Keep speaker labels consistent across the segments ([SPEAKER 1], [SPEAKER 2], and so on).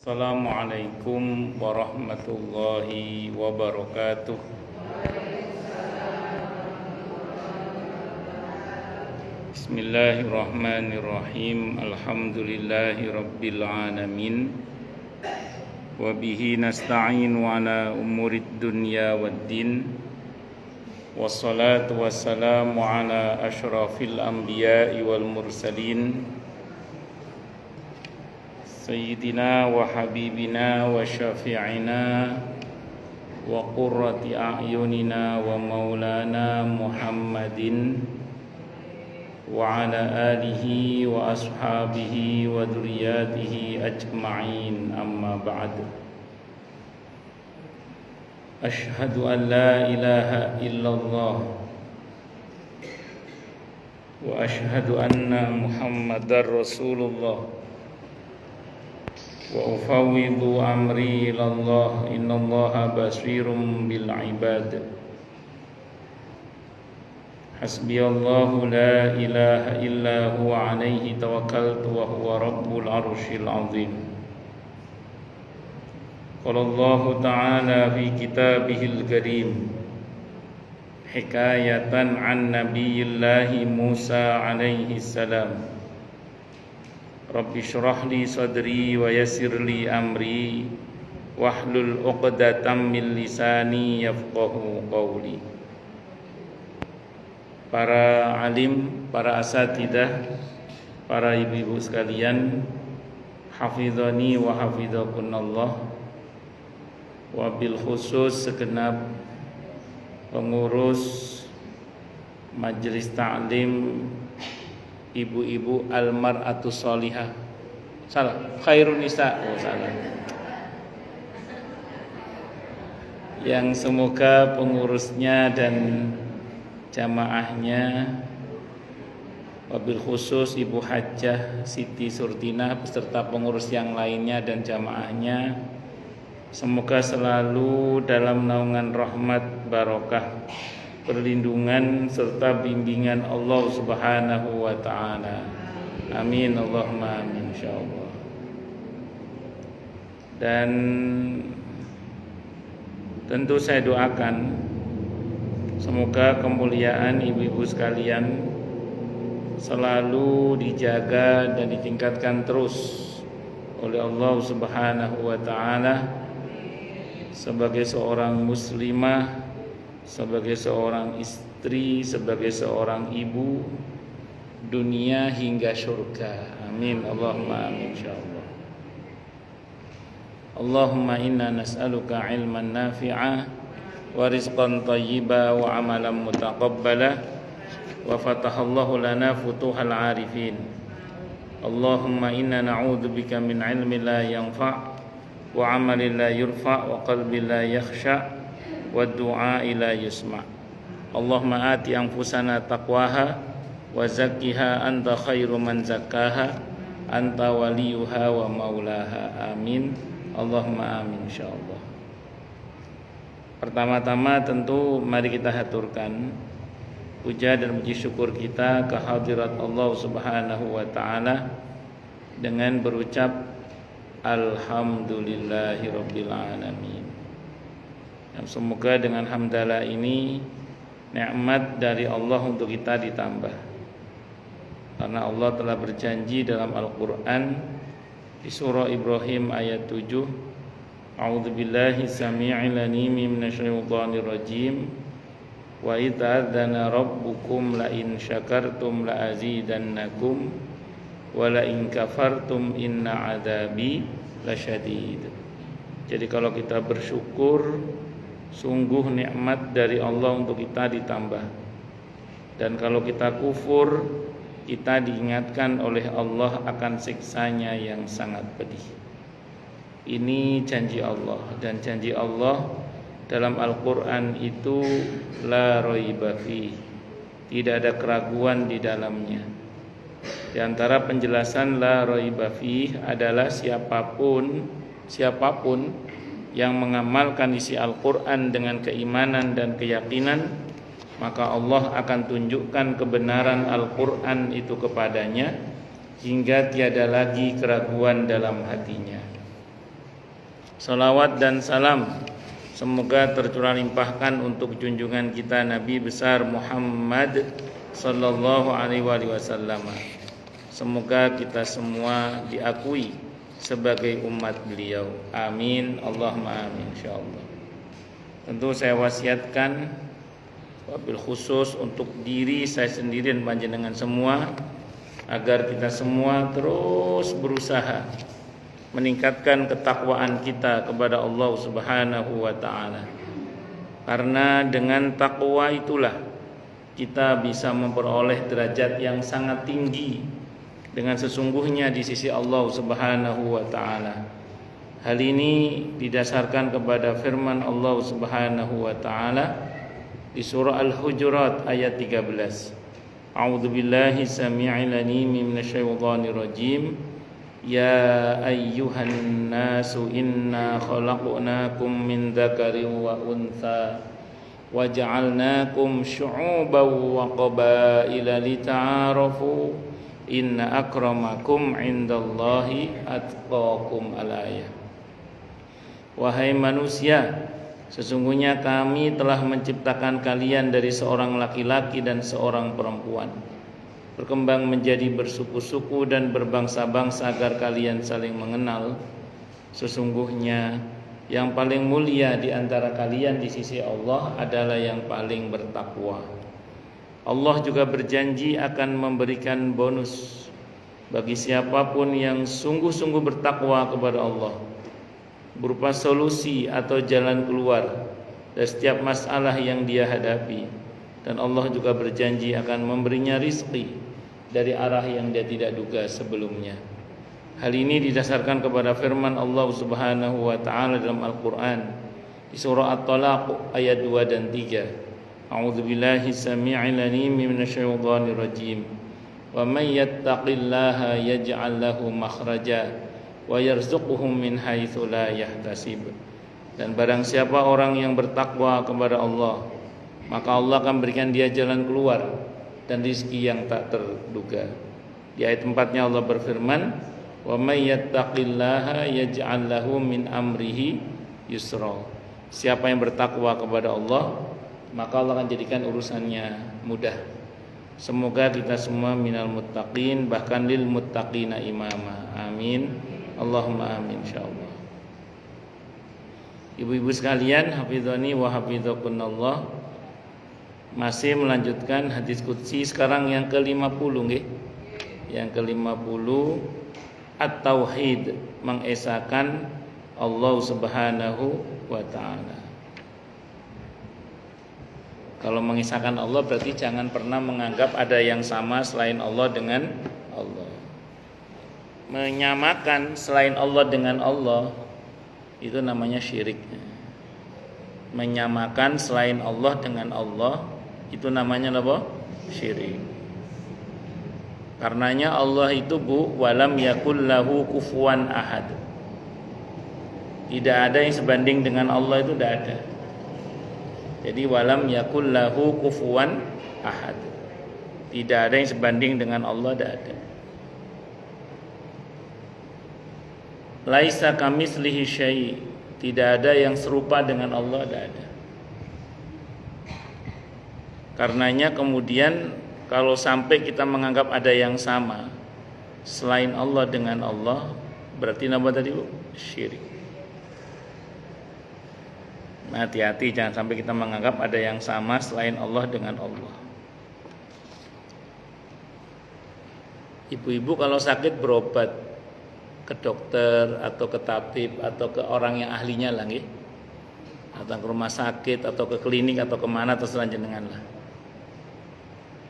[SPEAKER 1] Assalamualaikum warahmatullahi wabarakatuh. Bismillahirrahmanirrahim. Alhamdulillahi rabbil alamin. Wa bihi nasta'inu ala umurid dunya waddin. Wassalatu wassalamu ala asyrafil anbiya'i wal mursalin, Sayyidina wa habibina wa syafi'ina wa qurrati a'yunina wa maulana Muhammadin wa ala alihi wa ashabihi wa dhurriyyatihi ajma'in, amma ba'd. Ashhadu an la ilaha illallah wa ashhadu anna Muhammadar Rasulullah. Wa ufawwidu amri ilallah, innallaha basirum bil ibad. Hasbiyallahu la ilaha illa huwa alaihi tawakkaltu wa huwa rabbul arsyil azim. Qala Allahu ta'ala fi kitabihil karim hikayatan an nabiyillahi Musa alaihi salam. Rabbi syrah li sadri wa yassir li amri wahlul 'uqdatam min lisani yafqahu qawli. Para alim, para asatidah, para ibu-ibu sekalian, hafizani wa hafizakunallah, wabil khusus segenap pengurus majelis ta'lim ibu-ibu almar'atus sholihah. Salah, khairun nisa. Oh, salah. Yang semoga pengurusnya dan jamaahnya, wabil khusus Ibu Hajjah Siti Surtinah beserta pengurus yang lainnya dan jamaahnya, semoga selalu dalam naungan rahmat, barokah, perlindungan serta bimbingan Allah Subhanahu wa ta'ala. Amin, Allahumma amin, insyaallah. Dan tentu saya doakan semoga kemuliaan ibu-ibu sekalian selalu dijaga dan ditingkatkan terus oleh Allah Subhanahu wa ta'ala sebagai seorang muslimah, sebagai seorang istri, sebagai seorang ibu, dunia hingga surga. Amin, Allahumma amin, insyaallah. Allahumma inna nas'aluka ilman nafi'a wa rizqan thayyiba wa amalan mutaqabbala wa fatahallahu lana futuhal arifin. Allahumma inna na'udzubika min ilmin la yanfa' wa amalin la yurfa' wa qalbin la yakhsha' wa du'a ila yusma. Allahumma ati anfusana taqwaha wa zakkiha anta khairu man zakkaha anta waliyuha wa maulaha. Amin, Allahumma amin, insyaallah. Pertama-tama tentu mari kita haturkan puja dan puji syukur kita ke hadirat Allah Subhanahu wa ta'ala dengan berucap alhamdulillahirabbil alamin. Yang semoga dengan hamdalah ini nikmat dari Allah untuk kita ditambah. Karena Allah telah berjanji dalam Al-Qur'an di surah Ibrahim ayat 7, A'udzubillahi samii'il 'aliim minasyaitonir rajim. Wa idza'adzana rabbukum la in syakartum la azidannakum wa la in kafartum inna 'adzabi lasyadid. Jadi kalau kita bersyukur, sungguh nikmat dari Allah untuk kita ditambah. Dan kalau kita kufur, kita diingatkan oleh Allah akan siksanya yang sangat pedih. Ini janji Allah, dan janji Allah dalam Al-Quran itu la raiba fi, tidak ada keraguan di dalamnya. Di antara penjelasan la raiba fi adalah siapapun yang mengamalkan isi Al-Quran dengan keimanan dan keyakinan, maka Allah akan tunjukkan kebenaran Al-Quran itu kepadanya hingga tiada lagi keraguan dalam hatinya. Salawat dan salam semoga tercurah limpahkan untuk junjungan kita Nabi besar Muhammad sallallahu alaihi wasallam. Semoga kita semua diakui sebagai umat beliau. Amin, Allahumma amin, insyaallah. Tentu saya wasiatkan wabil khusus untuk diri saya sendiri dan panjenengan semua, agar kita semua terus berusaha meningkatkan ketakwaan kita kepada Allah Subhanahu wa taala. Karena dengan takwa itulah kita bisa memperoleh derajat yang sangat tinggi dengan sesungguhnya di sisi Allah Subhanahu wa taala. Hal ini didasarkan kepada firman Allah Subhanahu wa taala di surah Al-Hujurat ayat 13. A'udzu billahi samii'il 'aliim minasyaitonir rajim. Ya ayyuhan nasu inna khalaqnakum min dzakarin wa untha wa ja'alnakum syu'uban wa qabaila lita'arafu inna akramakum 'indallahi atqakum. Al-ayah. Wahai manusia, sesungguhnya kami telah menciptakan kalian dari seorang laki-laki dan seorang perempuan, berkembang menjadi bersuku-suku dan berbangsa-bangsa agar kalian saling mengenal. Sesungguhnya yang paling mulia di antara kalian di sisi Allah adalah yang paling bertakwa. Allah juga berjanji akan memberikan bonus bagi siapapun yang sungguh-sungguh bertakwa kepada Allah, berupa solusi atau jalan keluar dari setiap masalah yang dia hadapi. Dan Allah juga berjanji akan memberinya rizki dari arah yang dia tidak duga sebelumnya. Hal ini didasarkan kepada firman Allah Subhanahu wa taala dalam Al-Qur'an di surah At-Talaq ayat 2 dan 3. A'udzu billahi samii'il 'aliim minasyaitonir rajim. Wa may yattaqillaha yaj'al lahu makhraja wa yarzuqhu min haitsu la yahtasib. Dan barang siapa orang yang bertakwa kepada Allah, maka Allah akan berikan dia jalan keluar dan rizki yang tak terduga. Di ayat 4-nya Allah berfirman, "Wa may yattaqillaha yaj'al lahu min amrihi yusra." Siapa yang bertakwa kepada Allah, maka Allah akan jadikan urusannya mudah. Semoga kita semua minal muttaqin, bahkan lil muttaqina imama. Amin, Allahumma amin, insyaallah. Ibu-ibu sekalian, hafizani wa hafizakunallah. Masih melanjutkan hadis qudsi sekarang yang ke-50 nggih. Yang ke-50 at-tauhid, mengesahkan Allah Subhanahu wa taala. Kalau mengesahkan Allah berarti jangan pernah menganggap ada yang sama selain Allah dengan Allah. Menyamakan selain Allah dengan Allah itu namanya syirik. Menyamakan selain Allah dengan Allah itu namanya apa? Syirik. Karenanya Allah itu walam yakul lahu kufuwan ahad. Tidak ada yang sebanding dengan Allah, itu tidak ada. Jadi walam yakul lahu kufuwan ahad. Tidak ada yang sebanding dengan Allah, tidak ada. Laisa kamitslihi syai'. Tidak ada yang serupa dengan Allah, tidak ada. Karenanya kemudian kalau sampai kita menganggap ada yang sama selain Allah dengan Allah, berarti apa tadi Bu? Syirik. Nah, hati-hati jangan sampai kita menganggap ada yang sama selain Allah dengan Allah. Ibu-ibu kalau sakit berobat ke dokter atau ke tabib atau ke orang yang ahlinya lah nggih. Atau ke rumah sakit atau ke klinik atau kemana atau selanjutnya lah.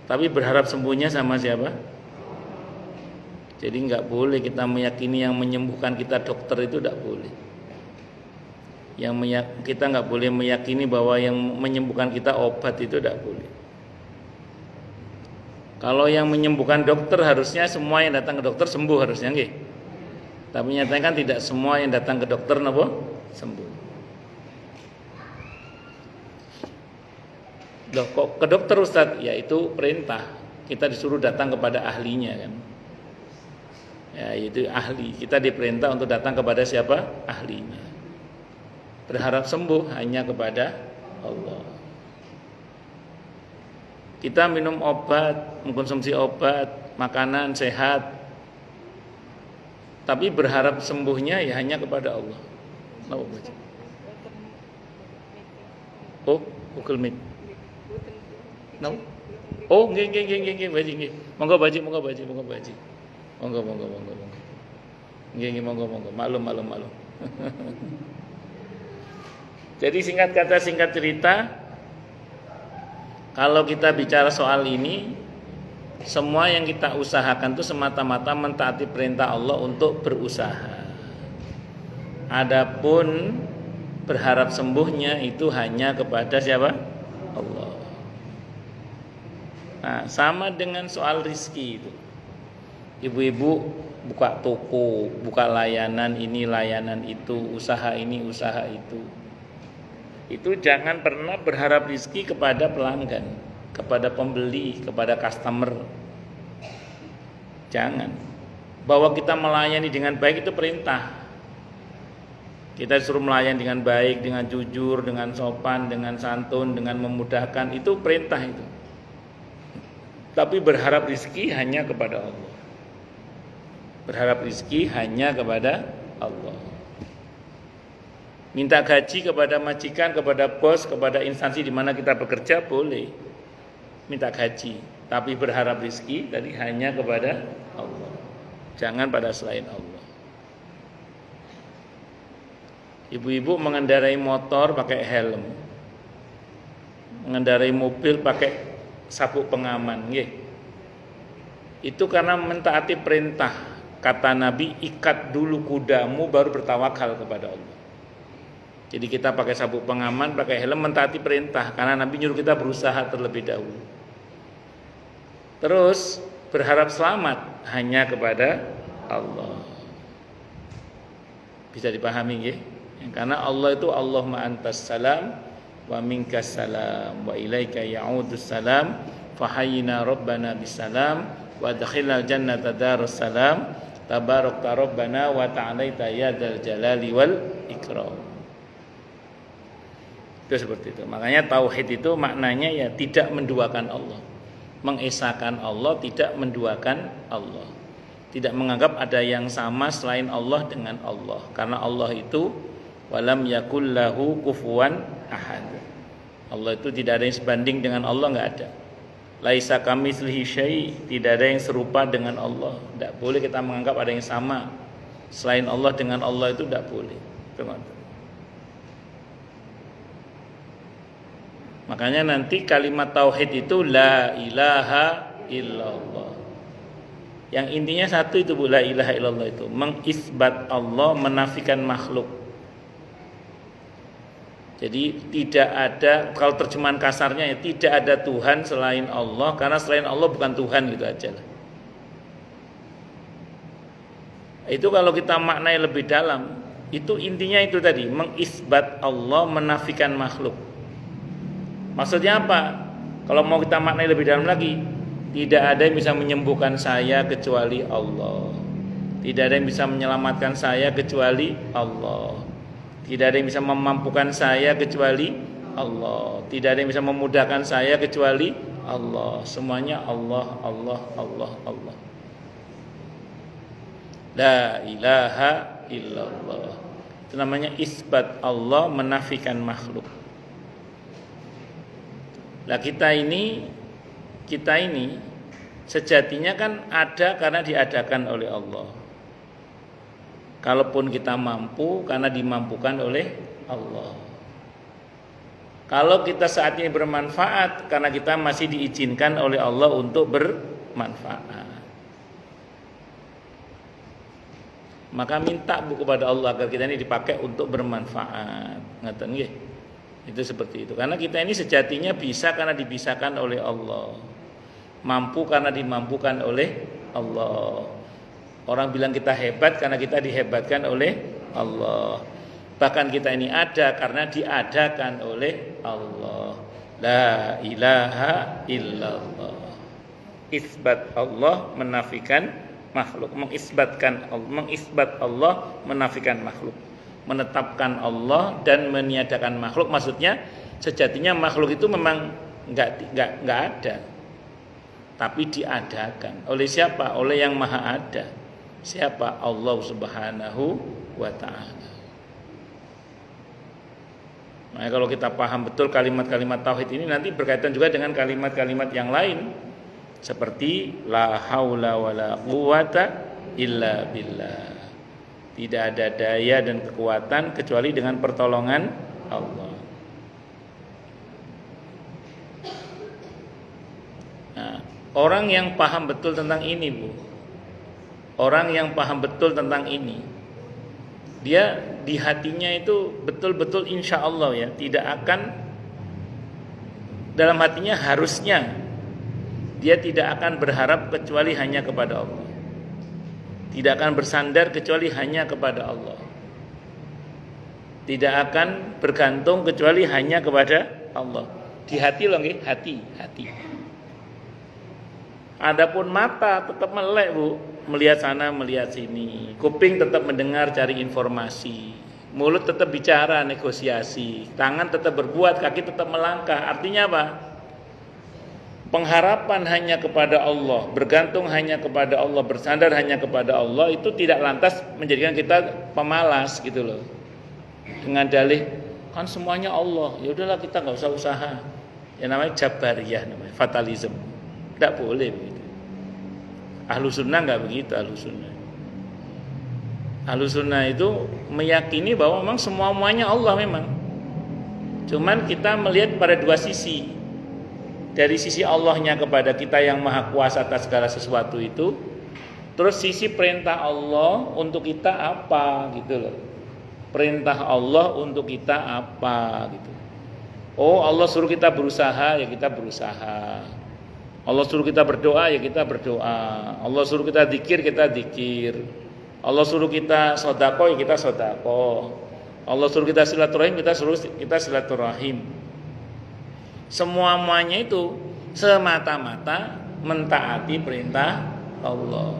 [SPEAKER 1] Tapi berharap sembuhnya sama siapa? Jadi nggak boleh kita meyakini yang menyembuhkan kita dokter, itu tidak boleh. Kita nggak boleh meyakini bahwa yang menyembuhkan kita obat, itu tidak boleh. Kalau yang menyembuhkan dokter harusnya semua yang datang ke dokter sembuh harusnya nggih. Tapi nyatanya kan tidak semua yang datang ke dokter napa sembuh. Loh, kok ke dokter Ustaz? Ya itu perintah. Kita disuruh datang kepada ahlinya kan. Ya itu ahli. Kita diperintah untuk datang kepada siapa? Ahlinya. Berharap sembuh hanya kepada Allah. Kita minum obat, mengkonsumsi obat, makanan sehat, tapi berharap sembuhnya ya hanya kepada Allah. Oh, Google Meet. No. Oh, nggih, baji. Monggo baji. Monggo. Nggih, monggo. Maklum. Jadi singkat kata, singkat cerita, kalau kita bicara soal ini, semua yang kita usahakan itu semata-mata mentaati perintah Allah untuk berusaha. Adapun berharap sembuhnya itu hanya kepada siapa? Allah. Nah, sama dengan soal rizki itu. Ibu-ibu buka toko, buka layanan ini, layanan itu, usaha ini, usaha itu. Itu jangan pernah berharap rizki kepada pelanggan, kepada pembeli, kepada customer. Jangan. Bahwa kita melayani dengan baik itu perintah. Kita disuruh melayani dengan baik, dengan jujur, dengan sopan, dengan santun, dengan memudahkan, itu perintah itu. Tapi berharap rizki hanya kepada Allah. Berharap rizki hanya kepada Allah. Minta gaji kepada majikan, kepada bos, kepada instansi di mana kita bekerja boleh minta gaji, tapi berharap rizki tadi hanya kepada Allah. Jangan pada selain Allah. Ibu-ibu mengendarai motor pakai helm, mengendarai mobil pakai sabuk pengaman, nggih. Itu karena mentaati perintah. Kata Nabi, ikat dulu kudamu baru bertawakal kepada Allah. Jadi kita pakai sabuk pengaman, pakai helm, mentaati perintah karena Nabi nyuruh kita berusaha terlebih dahulu. Terus berharap selamat hanya kepada Allah. Bisa dipahami nggih? Karena Allah itu Allahumma antas salam wa minkas salam wa ilaika ya'udus salam fahayyina rabbana bisalam wa adkhilnal jannata darus salam tabarakta rabbana wa ta'alaita ya dzal jalali wal ikram. Itu seperti itu. Makanya tauhid itu maknanya ya tidak menduakan Allah. Mengesahkan Allah, tidak menduakan Allah. Tidak menganggap ada yang sama selain Allah dengan Allah. Karena Allah itu walam yakul lahu kufuwan ahad. Allah itu tidak ada yang sebanding dengan Allah, enggak ada. Laisa kamitslihi syai', tidak ada yang serupa dengan Allah. Tidak boleh kita menganggap ada yang sama selain Allah dengan Allah, itu tidak boleh. Makanya nanti kalimat tauhid itu la ilaha illallah. Yang intinya satu itu Bu, la ilaha illallah itu mengisbat Allah, menafikan makhluk. Jadi tidak ada, kalau terjemahan kasarnya ya, tidak ada Tuhan selain Allah, karena selain Allah bukan Tuhan, gitu aja lah. Itu kalau kita maknai lebih dalam, itu intinya itu tadi, mengisbat Allah, menafikan makhluk. Maksudnya apa? Kalau mau kita maknai lebih dalam lagi, tidak ada yang bisa menyembuhkan saya kecuali Allah. Tidak ada yang bisa menyelamatkan saya kecuali Allah. Tidak ada yang bisa memampukan saya kecuali Allah. Tidak ada yang bisa memudahkan saya kecuali Allah. Semuanya Allah, Allah, Allah, Allah. La ilaha illallah. Itu namanya isbat Allah, menafikan makhluk. Lah kita ini sejatinya kan ada karena diadakan oleh Allah. Kalaupun kita mampu karena dimampukan oleh Allah. Kalau kita saat ini bermanfaat karena kita masih diizinkan oleh Allah untuk bermanfaat. Maka minta kepada Allah agar kita ini dipakai untuk bermanfaat. Ngaten nggih. Itu seperti itu. Karena kita ini sejatinya bisa karena dibisahkan oleh Allah. Mampu karena dimampukan oleh Allah. Orang bilang kita hebat karena kita dihebatkan oleh Allah. Bahkan kita ini ada karena diadakan oleh Allah. La ilaha illallah. Isbat Allah, menafikan makhluk. Mengisbat Allah, menafikan makhluk. menetapkan Allah dan meniadakan makhluk. Maksudnya sejatinya makhluk itu memang enggak ada, tapi diadakan. Oleh siapa? Oleh yang maha ada. Siapa? Allah Subhanahu wa ta'ala. Nah, kalau kita paham betul kalimat-kalimat tauhid ini, nanti berkaitan juga dengan kalimat-kalimat yang lain seperti la haula wala quwata illa billah. Tidak ada daya dan kekuatan kecuali dengan pertolongan Allah. Nah, orang yang paham betul tentang ini, Bu. Orang yang paham betul tentang ini, dia di hatinya itu betul-betul insya Allah ya, tidak akan, dalam hatinya harusnya dia tidak akan berharap kecuali hanya kepada Allah, tidak akan bersandar kecuali hanya kepada Allah, tidak akan bergantung kecuali hanya kepada Allah. Di hati loh, hati. Adapun mata tetap melek, Bu, melihat sana melihat sini, kuping tetap mendengar cari informasi, mulut tetap bicara negosiasi, tangan tetap berbuat, kaki tetap melangkah. Artinya apa? Pengharapan hanya kepada Allah, bergantung hanya kepada Allah, bersandar hanya kepada Allah, itu tidak lantas menjadikan kita pemalas gitu loh. Dengan dalih kan semuanya Allah, ya udahlah kita nggak usah usaha. Ya namanya jabariyah, namanya fatalism. Tidak boleh begitu. Ahlus sunnah nggak begitu. Ahlus sunnah itu meyakini bahwa memang semuanya Allah memang. Cuman kita melihat pada dua sisi. Dari sisi Allahnya kepada kita yang maha kuasa atas segala sesuatu itu, terus sisi perintah Allah untuk kita apa gitu loh. Perintah Allah untuk kita apa gitu. Oh, Allah suruh kita berusaha, ya kita berusaha. Allah suruh kita berdoa, ya kita berdoa. Allah suruh kita dzikir, kita dzikir. Allah suruh kita sedekah, ya kita sedekah. Allah suruh kita silaturahim, kita silaturahim. Semuanya itu semata-mata mentaati perintah Allah.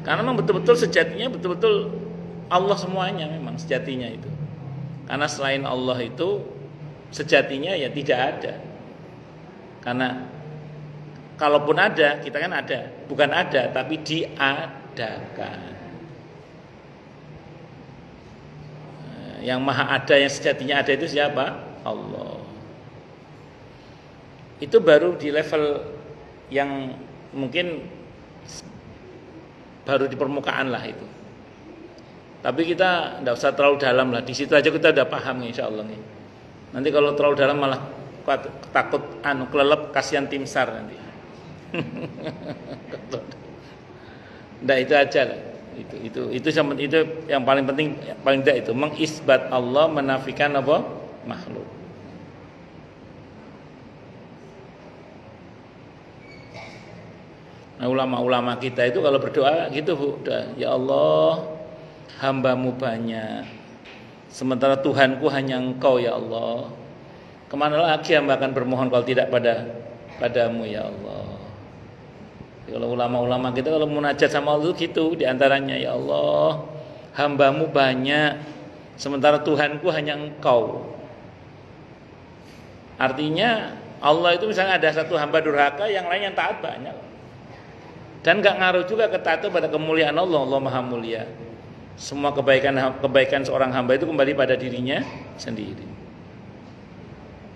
[SPEAKER 1] Karena memang betul-betul sejatinya betul-betul Allah semuanya memang sejatinya itu. Karena selain Allah itu sejatinya ya tidak ada. Karena kalaupun ada, kita kan ada, bukan ada tapi diadakan. Yang maha ada, yang sejatinya ada itu siapa? Allah. Itu baru di level yang mungkin baru di permukaan lah itu. Tapi kita tidak usah terlalu dalam lah. Di situ aja kita udah paham insya Allah nih. Nanti kalau terlalu dalam malah takut kelelep, kasihan tim SAR nanti. Nah itu aja lah. Itu yang paling penting, paling tidak itu mengisbat Allah, menafikan apa? Makhluk. Nah, ulama-ulama kita itu kalau berdoa gitu, Bu, ya Allah, hamba-Mu banyak, sementara Tuhanku hanya Engkau ya Allah. Kemana lagi hamba akan bermohon kalau tidak padamu ya Allah. Kalau ulama-ulama kita kalau munajat sama Allah gitu, diantaranya ya Allah, hamba-Mu banyak, sementara Tuhanku hanya Engkau. Artinya Allah itu misalnya ada satu hamba durhaka, yang lain yang taat banyak. Dan gak ngaruh juga ketaatan pada kemuliaan Allah. Allah maha mulia. Semua kebaikan seorang hamba itu kembali pada dirinya sendiri.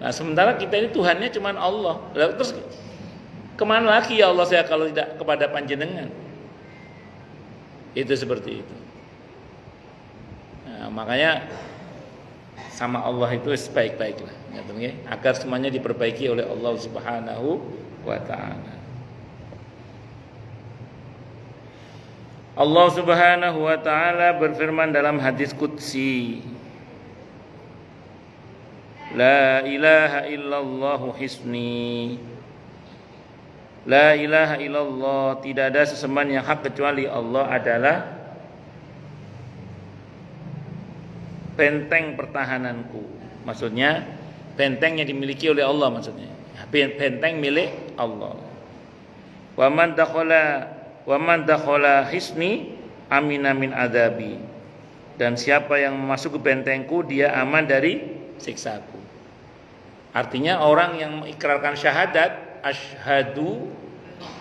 [SPEAKER 1] Nah sementara kita ini Tuhannya cuma Allah. Lalu terus kemana lagi ya Allah saya kalau tidak kepada panjenengan? Itu seperti itu. Nah, makanya sama Allah itu sebaik-baiklah, agar semuanya diperbaiki oleh Allah Subhanahu wa ta'ala. Allah Subhanahu wa ta'ala berfirman dalam hadis qudsi, La ilaha illallah hisni. La ilaha illallah, tidak ada sesembahan yang hak kecuali Allah adalah benteng pertahananku. Maksudnya benteng yang dimiliki oleh Allah, maksudnya benteng milik Allah. Wa man dakhala hisni amina min adabi. dan siapa yang memasuki bentengku dia aman dari siksaku. Artinya orang yang mengikrarkan syahadat, asyhadu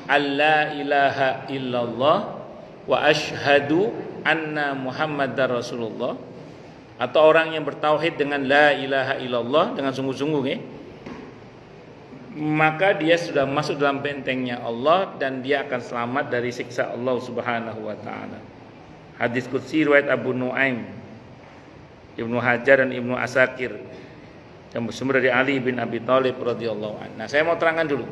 [SPEAKER 1] alla ilaha illallah wa asyhadu anna muhammadar rasulullah, atau orang yang bertauhid dengan la ilaha illallah dengan sungguh-sungguh, maka dia sudah masuk dalam bentengnya Allah dan dia akan selamat dari siksa Allah Subhanahu wa taala. Hadis qudsi riwayat Abu Nuaim, Ibnu Hajar dan Ibnu Asakir, yang bersumber dari Ali bin Abi Thalib radhiyallahu anhu. Nah, saya mau terangkan dulu.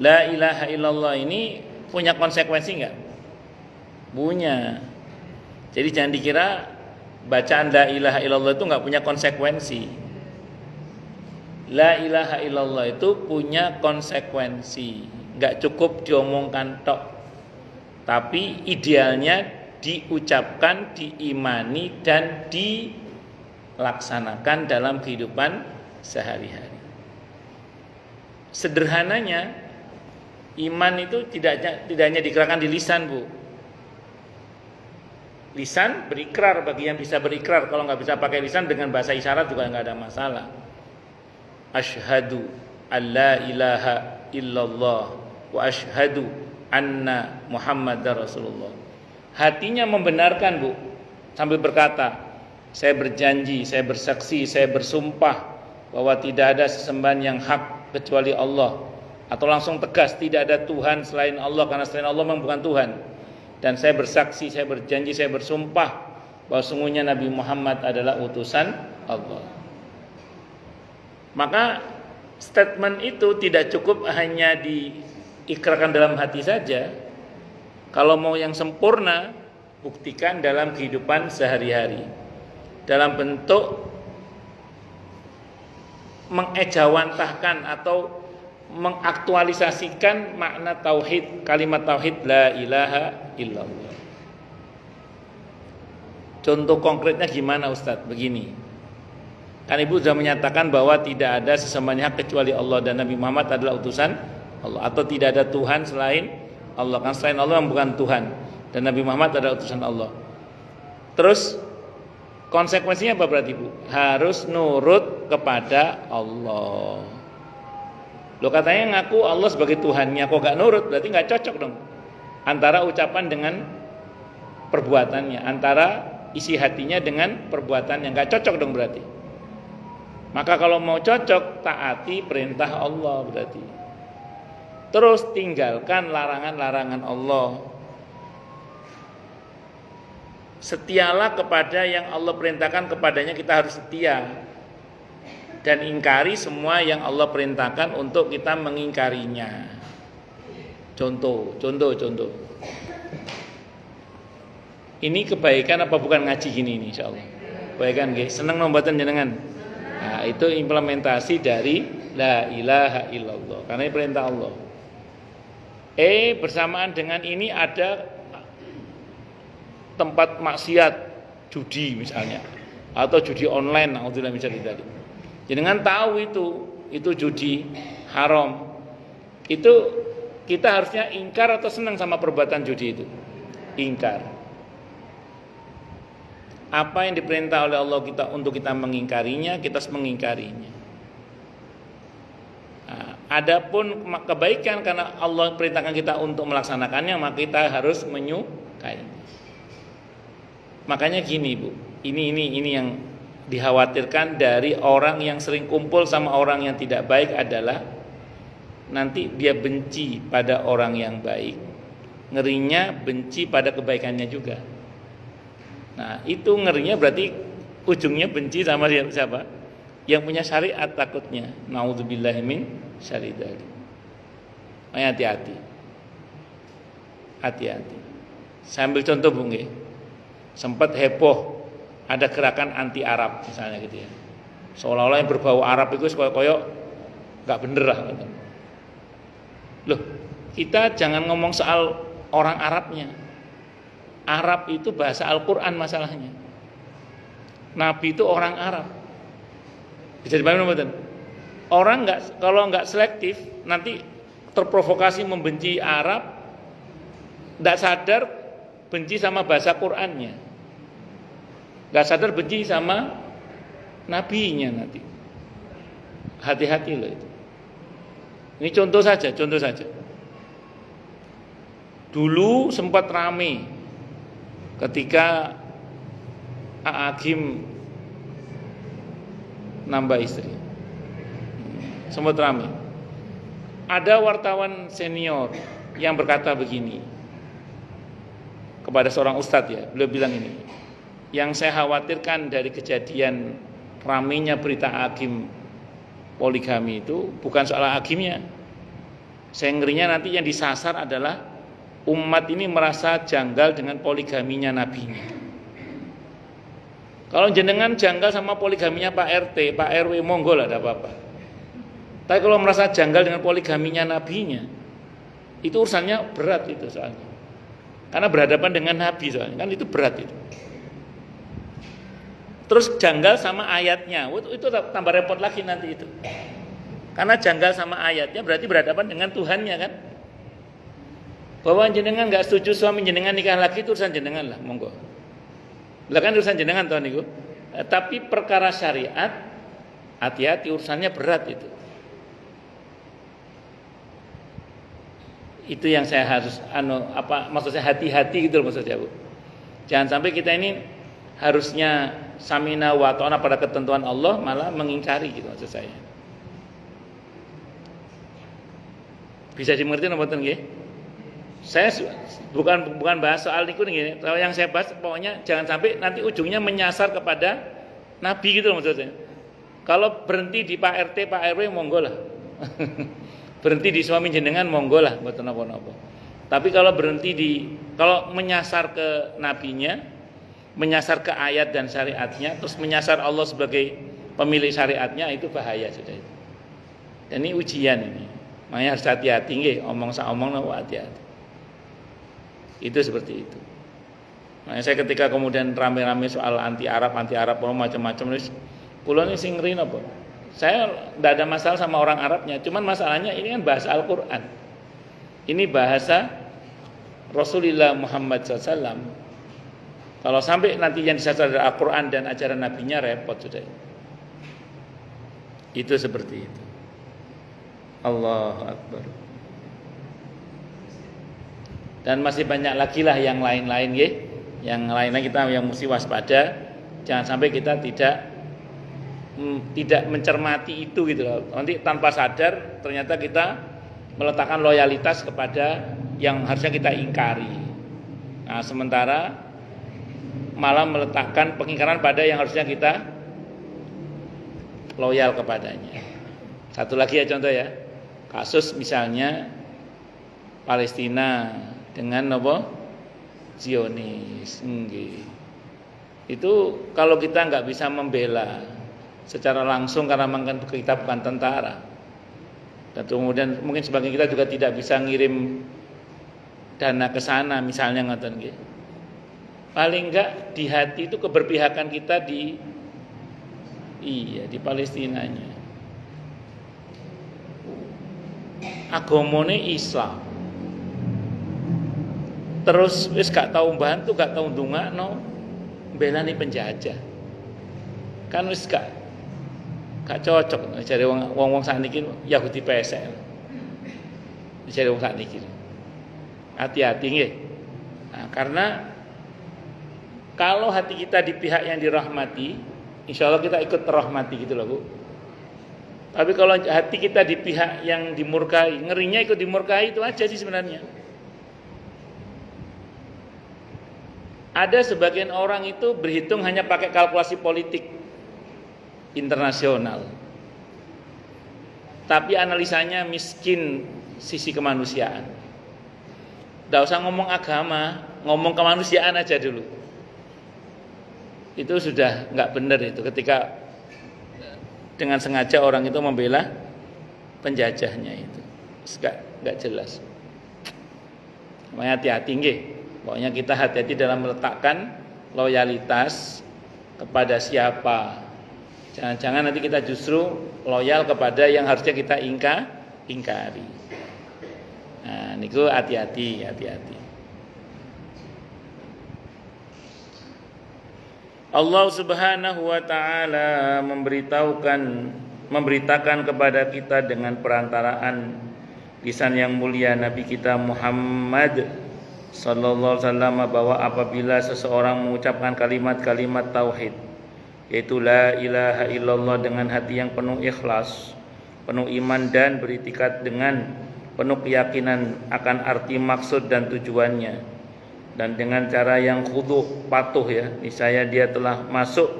[SPEAKER 1] La ilaha illallah ini punya konsekuensi enggak? Punya. Jadi jangan dikira bacaan la ilaha illallah itu enggak punya konsekuensi. La ilaha illallah itu punya konsekuensi. Enggak cukup diomongkan tok. Tapi idealnya diucapkan, diimani dan dilaksanakan dalam kehidupan sehari-hari. Sederhananya, iman itu tidak hanya dikerahkan di lisan, Bu. Lisan berikrar bagi yang bisa berikrar. Kalau nggak bisa pakai lisan dengan bahasa isyarat juga nggak ada masalah. Asyhadu alla ilaha illallah wa asyhadu anna muhammadar rasulullah. Hatinya membenarkan, Bu, sambil berkata, saya berjanji, saya bersaksi, saya bersumpah bahwa tidak ada sesembahan yang hak kecuali Allah, atau langsung tegas tidak ada Tuhan selain Allah karena selain Allah memang bukan Tuhan, dan saya bersaksi, saya berjanji, saya bersumpah bahwa sungguhnya Nabi Muhammad adalah utusan Allah. Maka statement itu tidak cukup hanya diikrarkan dalam hati saja. Kalau mau yang sempurna, buktikan dalam kehidupan sehari-hari dalam bentuk mengejawantahkan atau mengaktualisasikan makna tauhid, kalimat tauhid la ilaha illallah. Contoh konkretnya gimana, Ustadz? Begini, kan Ibu sudah menyatakan bahwa tidak ada sesembahan hak kecuali Allah dan Nabi Muhammad adalah utusan Allah, atau tidak ada Tuhan selain Allah, kan selain Allah yang bukan Tuhan, dan Nabi Muhammad adalah utusan Allah. Terus konsekuensinya apa berarti, Bu? Harus nurut kepada Allah. Lo katanya ngaku Allah sebagai Tuhannya, kok gak nurut? Berarti gak cocok dong antara ucapan dengan perbuatannya, antara isi hatinya dengan perbuatannya, gak cocok dong berarti. Maka kalau mau cocok, taati perintah Allah berarti. Terus tinggalkan larangan-larangan Allah. Setialah kepada yang Allah perintahkan kepadanya, kita harus setia. Dan ingkari semua yang Allah perintahkan untuk kita mengingkarinya. Contoh. Ini kebaikan apa bukan ngaji gini ini, insyaallah. Kebaikan nggih, seneng nombatan jenengan. Nah, itu implementasi dari la ilaha illallah, karena ini perintah Allah. Bersamaan dengan ini ada tempat maksiat, judi misalnya, atau judi online, naudzubillah misalnya tadi. Jangan tahu itu judi haram. Itu kita harusnya ingkar atau senang sama perbuatan judi itu? Ingkar. Apa yang diperintah oleh Allah untuk kita mengingkarinya, kita harus mengingkarinya. Adapun kebaikan karena Allah perintahkan kita untuk melaksanakannya, maka kita harus menyukai. Makanya gini, Bu, ini yang dikhawatirkan dari orang yang sering kumpul sama orang yang tidak baik adalah nanti dia benci pada orang yang baik, ngerinya benci pada kebaikannya juga. Nah, itu ngerinya berarti ujungnya benci sama siapa? Yang punya syariat takutnya. Naudzubillahi min syarri dzalik. Hati-hati. Hati-hati. Sambil contoh, Bu, nggih. Sempat heboh ada gerakan anti Arab misalnya gitu ya. Seolah-olah yang berbau Arab itu koyok enggak bener lah gitu. Loh, kita jangan ngomong soal orang Arabnya. Arab itu bahasa Al-Qur'an masalahnya. Nabi itu orang Arab. Bisa dipahami betul? Orang kalau enggak selektif nanti terprovokasi membenci Arab, enggak sadar benci sama bahasa Qur'annya. Gak sadar benci sama nabinya nanti. Hati-hati loh itu. Ini contoh saja. Dulu sempat rame ketika Agim nambah istri. Sempat rame. Ada wartawan senior yang berkata begini kepada seorang ustadz ya, beliau bilang ini, yang saya khawatirkan dari kejadian ramenya berita Agim poligami itu bukan soal Agimnya. Saya ngerinya nanti yang disasar adalah umat ini merasa janggal dengan poligaminya nabinya. Kalau jenengan janggal sama poligaminya Pak RT, Pak RW, monggo lah, ada apa-apa. Tapi kalau merasa janggal dengan poligaminya nabinya, itu urusannya berat itu soalnya. Karena berhadapan dengan nabi soalnya, kan itu berat itu. Terus janggal sama ayatnya, itu tambah repot lagi nanti itu. Karena janggal sama ayatnya berarti berhadapan dengan Tuhannya kan. Bahwa jenengan nggak setuju suami jenengan nikah lagi itu urusan jenengan lah, monggo. Lah kan urusan jenengan tuh niku. Tapi perkara syariat hati-hati, urusannya berat itu. Itu yang saya harus maksud saya hati-hati gitu loh maksud saya, Bu. Jangan sampai kita ini harusnya samina wa ta'ana pada ketentuan Allah malah mengingkari gitu maksud saya. Bisa dimengerti mboten nggih? Saya bukan bahas soal niku nggih. Kalau yang saya bahas pokoknya jangan sampai nanti ujungnya menyasar kepada nabi gitu loh maksud saya. Kalau berhenti di Pak RT, Pak RW monggo lah. Berhenti di suami jenengan monggo lah, mboten napa-napa. Tapi kalau kalau menyasar ke nabinya, menyasar ke ayat dan syariatnya, terus menyasar Allah sebagai pemilik syariatnya, itu bahaya sudah itu. Dan ini ujian ini. Makanya harus hati-hati nggih, omong hati-hati. Itu seperti itu. Makanya saya ketika kemudian rame-rame soal anti Arab macam-macam wis kula ini sing ngeri napa? Saya tidak ada masalah sama orang Arabnya, cuman masalahnya ini kan bahasa Al-Quran. Ini bahasa Rasulullah Muhammad SAW. Kalau sampai nanti yang disasar adalah Al-Quran dan ajaran nabinya, repot sudah. Itu seperti itu. Allahu Akbar. Dan masih banyak lagi lah yang lain-lain ya. Yang lain-lain kita yang mesti waspada. Jangan sampai kita tidak mencermati itu gitu loh. Nanti tanpa sadar ternyata kita meletakkan loyalitas kepada yang harusnya kita ingkari. Nah, sementara malah meletakkan pengingkaran pada yang harusnya kita loyal kepadanya. Satu lagi ya contoh ya. Kasus misalnya Palestina dengan Zionis. Itu kalau kita nggak bisa membela secara langsung karena kita bukan tentara, dan kemudian mungkin sebagian kita juga tidak bisa ngirim dana ke sana misalnya ngoten nggih. Paling enggak di hati itu keberpihakan kita di Palestinanya. Agamane Islam. Terus wis gak tau bantu, gak tau ndongakno belani penjajah. Kan wis gak cocok jare wong-wong sakniki Yahudi pesek. Jare wong sakniki. Hati-hati nggih. Nah, karena kalau hati kita di pihak yang dirahmati, insya Allah kita ikut terrahmati gitu loh, Bu. Tapi kalau hati kita di pihak yang dimurkai, ngerinya ikut dimurkai itu aja sih sebenarnya. Ada sebagian orang itu berhitung hanya pakai kalkulasi politik internasional, tapi analisanya miskin sisi kemanusiaan. Tidak usah ngomong agama, ngomong kemanusiaan aja dulu. Itu sudah nggak benar itu ketika dengan sengaja orang itu membela penjajahnya itu, nggak jelas. Makanya hati-hati nggih. Pokoknya kita hati-hati dalam meletakkan loyalitas kepada siapa. Jangan-jangan nanti kita justru loyal kepada yang harusnya kita ingkari. Nah, niku hati-hati. Allah Subhanahu wa taala memberitakan kepada kita dengan perantaraan lisan yang mulia Nabi kita Muhammad sallallahu alaihi wasallam bahwa apabila seseorang mengucapkan kalimat-kalimat tauhid, yaitu la ilaha illallah, dengan hati yang penuh ikhlas, penuh iman dan beriktikad dengan penuh keyakinan akan arti, maksud dan tujuannya, dan dengan cara yang khudu, patuh ya, niscaya dia telah masuk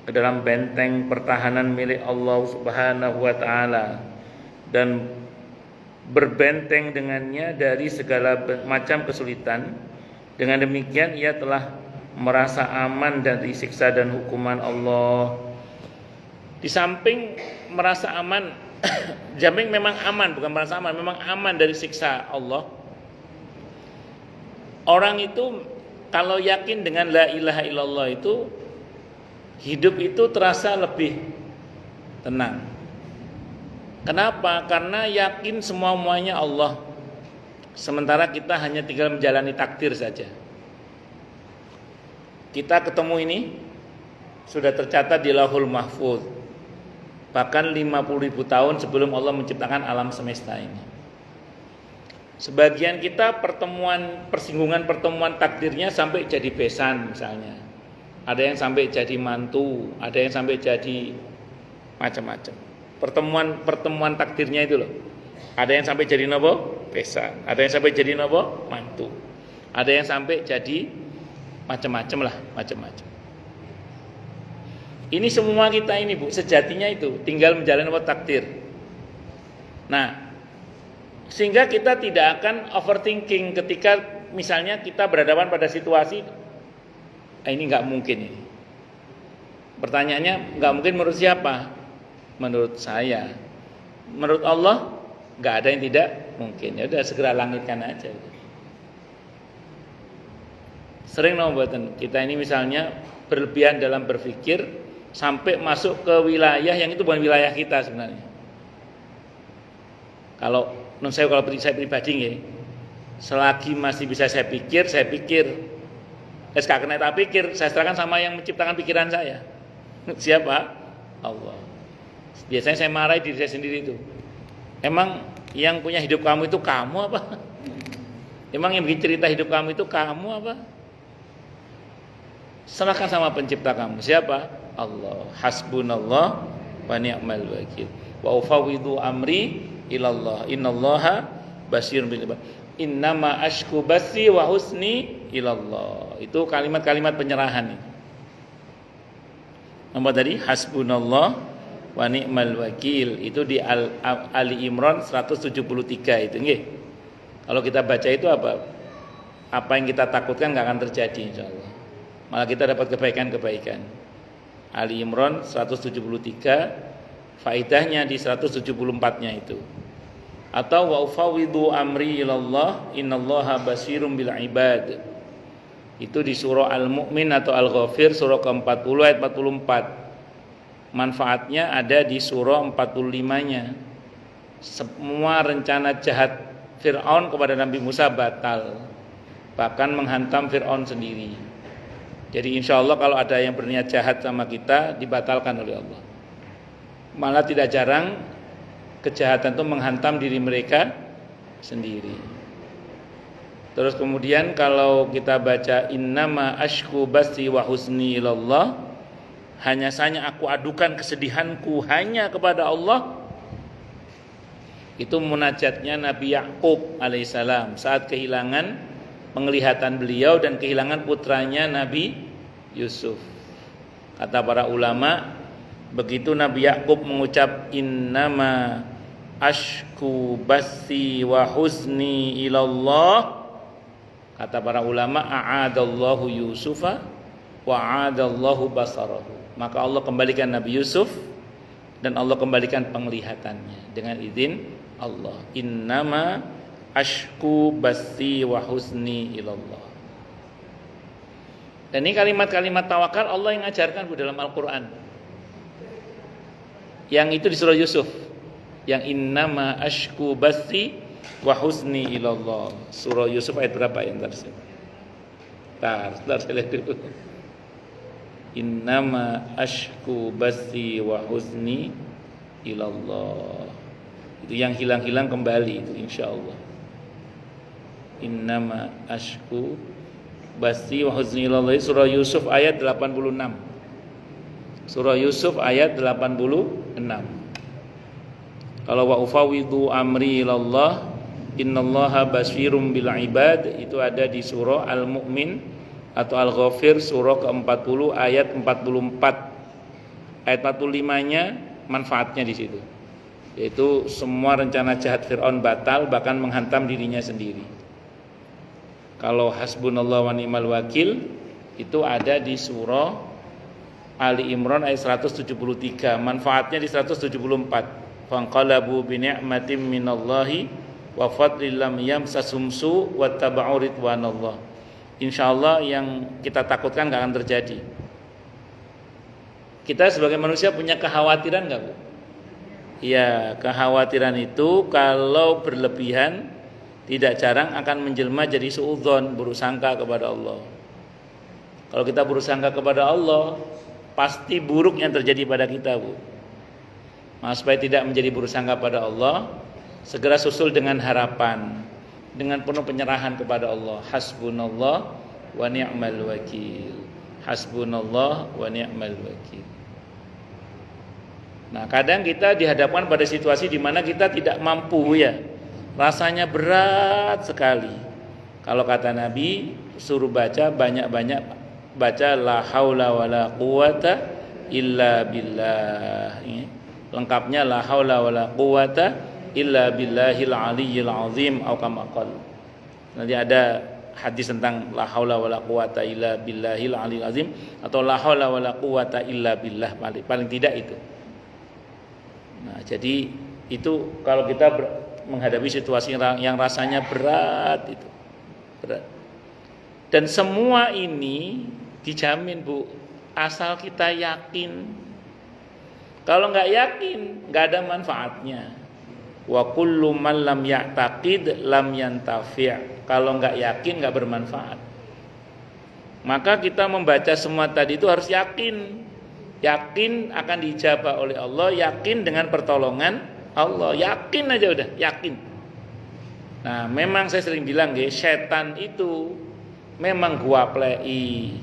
[SPEAKER 1] ke dalam benteng pertahanan milik Allah Subhanahu wa taala dan berbenteng dengannya dari segala macam kesulitan. Dengan demikian ia telah merasa aman dari siksa dan hukuman Allah. Di samping merasa aman, jamin memang aman, bukan merasa aman, memang aman dari siksa Allah. Orang itu kalau yakin dengan la ilaha illallah itu, hidup itu terasa lebih tenang. Kenapa? Karena yakin semua-muanya Allah. Sementara kita hanya tinggal menjalani takdir saja. Kita ketemu ini sudah tercatat di Lauhul Mahfuz, bahkan 50.000 tahun sebelum Allah menciptakan alam semesta ini. Sebagian kita persinggungan pertemuan takdirnya sampai jadi besan misalnya. Ada yang sampai jadi mantu, ada yang sampai jadi macam-macam. Pertemuan takdirnya itu loh. Ada yang sampai jadi nopo? Besan. Ada yang sampai jadi nopo? Mantu. Ada yang sampai jadi macam-macam lah, macam-macam. Ini semua kita ini Bu, sejatinya itu tinggal menjalani takdir. Nah, sehingga kita tidak akan overthinking ketika misalnya kita berhadapan pada situasi ini nggak mungkin ini. Pertanyaannya nggak mungkin menurut siapa? Menurut saya. Menurut Allah nggak ada yang tidak mungkin. Ya udah segera langitkan aja. Sering buatan kita ini misalnya berlebihan dalam berpikir sampai masuk ke wilayah yang itu bukan wilayah kita sebenarnya. Kalau saya pribadi nih, selagi masih bisa saya pikir. Gak kena tak pikir, saya serahkan sama yang menciptakan pikiran saya. Siapa? Allah. Biasanya saya marahi diri saya sendiri itu. Emang yang punya hidup kamu itu kamu apa? Emang yang bikin cerita hidup kamu itu kamu apa? Serahkan sama pencipta kamu. Siapa? Allah. Hasbunallah wa ni'mal wakil. Wa ufawwidu amri ilallah. Innallaha basirun bil ibad. Innama ashku basi wa husni ilallah. Itu kalimat-kalimat penyerahan. Nomor tadi hasbunallah wa ni'mal wakil. Itu di Ali Imran 173 itu nggih. Kalau kita baca itu apa yang kita takutkan enggak akan terjadi insyaallah. Malah kita dapat kebaikan-kebaikan. Ali Imran 173, faedahnya di 174-nya itu. Atau wa ufawwidu amri ilallah innallaha basirun bil ibad. Itu di surah Al-Mu'min atau Al-Ghafir surah ke-40 ayat 44. Manfaatnya ada di surah 45-nya. Semua rencana jahat Fir'aun kepada Nabi Musa batal. Bahkan menghantam Fir'aun sendiri. Jadi insya Allah kalau ada yang berniat jahat sama kita dibatalkan oleh Allah. Malah tidak jarang kejahatan itu menghantam diri mereka sendiri. Terus kemudian kalau kita baca innama ashku basi wa husni ilallah, hanya saja aku adukan kesedihanku hanya kepada Allah. Itu munajatnya Nabi Yakub alaihissalam saat kehilangan penglihatan beliau dan kehilangan putranya Nabi Yusuf. Kata para ulama, begitu Nabi Yakub mengucap innama ashku basi wa husni ilallah, kata para ulama a'adallahu Yusufa wa a'adallahu basarahu. Maka Allah kembalikan Nabi Yusuf dan Allah kembalikan penglihatannya dengan izin Allah. Innama ashku basi wa husni ilallah. Dan ini kalimat-kalimat tawakal Allah yang ajarkan dalam Al-Quran. Yang itu di surah Yusuf. Yang innama ashku basi wa husni ilallah. Surah Yusuf ayat berapa ya? Ntar saya lihat dulu. Innama ashku bathi wa huzni ilallah. Itu yang hilang-hilang kembali itu insyaallah. Innama ashku bathi wa huzni ilallah. Surah Yusuf ayat 86. Surah Yusuf ayat 86. Kalau wa ufawwidu amri ilallah innallaha basyirum bil ibad, itu ada di surah Al-Mu'min atau Al-Ghafir surah ke-40 ayat 44. Ayat 45-nya manfaatnya di situ. Yaitu semua rencana jahat Firaun batal, bahkan menghantam dirinya sendiri. Kalau hasbunallah wa ni'mal wakil itu ada di surah Ali Imran ayat 173, manfaatnya di 174. Fanqalabu bi ni'matin minallahi wa fadlin lam yamsasum su wattaba'u ridwanallah. Insyaallah yang kita takutkan gak akan terjadi. Kita sebagai manusia punya kekhawatiran gak, Bu? Ya, kekhawatiran itu kalau berlebihan tidak jarang akan menjelma jadi suudzon, buruk sangka kepada Allah. Kalau kita buruk sangka kepada Allah, pasti buruk yang terjadi pada kita, Bu. Nah, supaya tidak menjadi buruk sangka pada Allah, segera susul dengan harapan, dengan penuh penyerahan kepada Allah. Hasbunallah wa ni'mal wakil. Hasbunallah wa ni'mal wakil. Nah, kadang kita dihadapkan pada situasi di mana kita tidak mampu ya. Rasanya berat sekali. Kalau kata Nabi, suruh baca banyak-banyak, baca la haula wala quwata illa billah. Lengkapnya la haula wala quwata illa billahil aliyyil azim atau kama qala. Nanti ada hadis tentang la haula wala quwata illa billahil aliyyil azim atau la haula wala quwata illa billah, paling tidak itu. Nah, jadi itu kalau kita menghadapi situasi yang rasanya berat itu. Berat. Dan semua ini dijamin, Bu, asal kita yakin. Kalau enggak yakin, enggak ada manfaatnya. Wa kullu man lam ya'taqid lam yantafi'. Kalau enggak yakin enggak bermanfaat. Maka kita membaca semua tadi itu harus yakin. Yakin akan dijabah oleh Allah, yakin dengan pertolongan Allah. Yakin aja udah, yakin. Nah, memang saya sering bilang nggih, setan itu memang guaplei.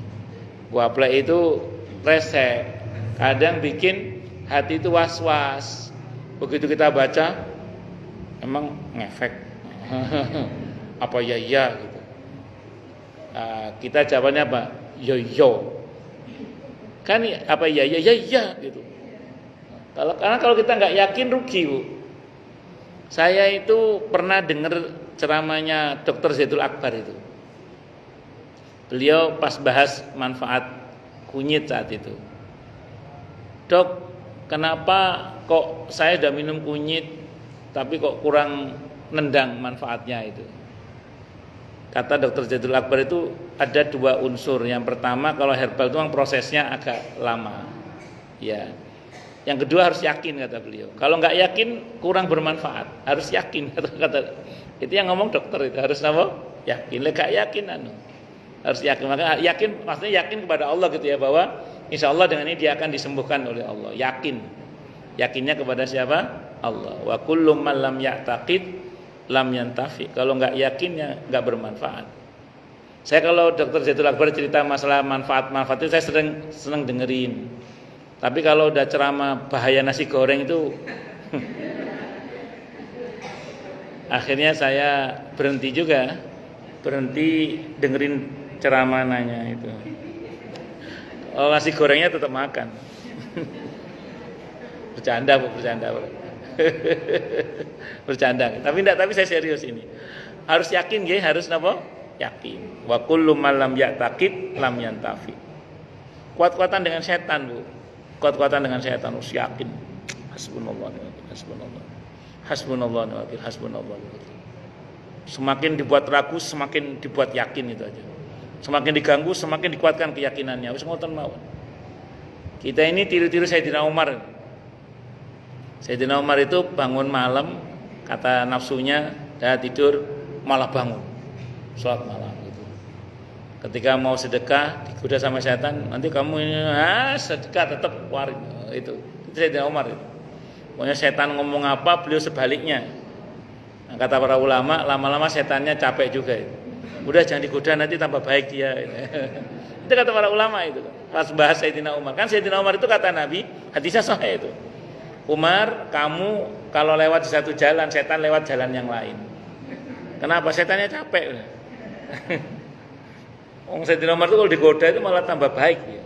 [SPEAKER 1] Guaplei itu resek. Kadang bikin hati itu was-was. Begitu kita baca emang ngefek apa ya gitu. Kita jawabannya apa? Yo. Kan apa ya gitu. Karena kalau kita nggak yakin rugi, Bu. Saya itu pernah dengar ceramahnya Dr. Zaidul Akbar itu. Beliau pas bahas manfaat kunyit saat itu. Dok, kenapa kok saya udah minum kunyit tapi kok kurang nendang manfaatnya itu? Kata Dr. Zaidul Akbar itu ada dua unsur. Yang pertama, kalau herbal itu memang prosesnya agak lama. Ya. Yang kedua harus yakin, kata beliau. Kalau nggak yakin kurang bermanfaat. Harus yakin, kata itu yang ngomong dokter itu. Harus apa? Yakin. Nggak yakin harus yakin. Maka yakin maksudnya yakin kepada Allah gitu ya, bahwa insya Allah dengan ini dia akan disembuhkan oleh Allah. Yakin. Yakinnya kepada siapa? Allah. Wa kullu man lam ya'taqid lam yantafi. Kalau enggak yakinnya enggak bermanfaat. Saya kalau Dr. Zaidul Akbar cerita masalah manfaat itu saya senang dengerin. Tapi kalau udah ceramah bahaya nasi goreng itu akhirnya saya berhenti juga. Berhenti dengerin ceramah nanya itu. Kalau nasi gorengnya tetap makan. Bercanda. Bercanda. Tapi saya serius ini. Harus yakin nggih, harus napa? Yakin. Wa kullu man lam ya'taqid lam yantafi. Kuat-kuatan dengan setan, Bu. Kuat-kuatan dengan setan harus yakin. Hasbunallah wa ni'mal hasbunallah. Hasbunallah wa ni'mal hasbunallah. Semakin dibuat ragu, semakin dibuat yakin itu aja. Semakin diganggu, semakin dikuatkan keyakinannya. Wis ngoten mawon. Kita ini tiru-tiru Sayyidina Umar. Sayyidina Umar itu bangun malam, kata nafsunya, dah tidur malah bangun, sholat malam gitu. Ketika mau sedekah digoda sama setan, nanti kamu ini sedekah tetap keluar itu Sayyidina Umar itu. Pokoknya setan ngomong apa beliau sebaliknya. Nah, kata para ulama, lama-lama setannya capek juga itu. Udah jangan digoda nanti tambah baik dia. Itu kata para ulama itu. Pas bahas Sayyidina Umar. Kan Sayyidina Umar itu kata Nabi, hadisnya sahih itu. Umar, kamu kalau lewat di satu jalan, setan lewat jalan yang lain. Kenapa? Setannya capek. Orang Sayyidina Umar itu kalau digoda itu malah tambah baik dia.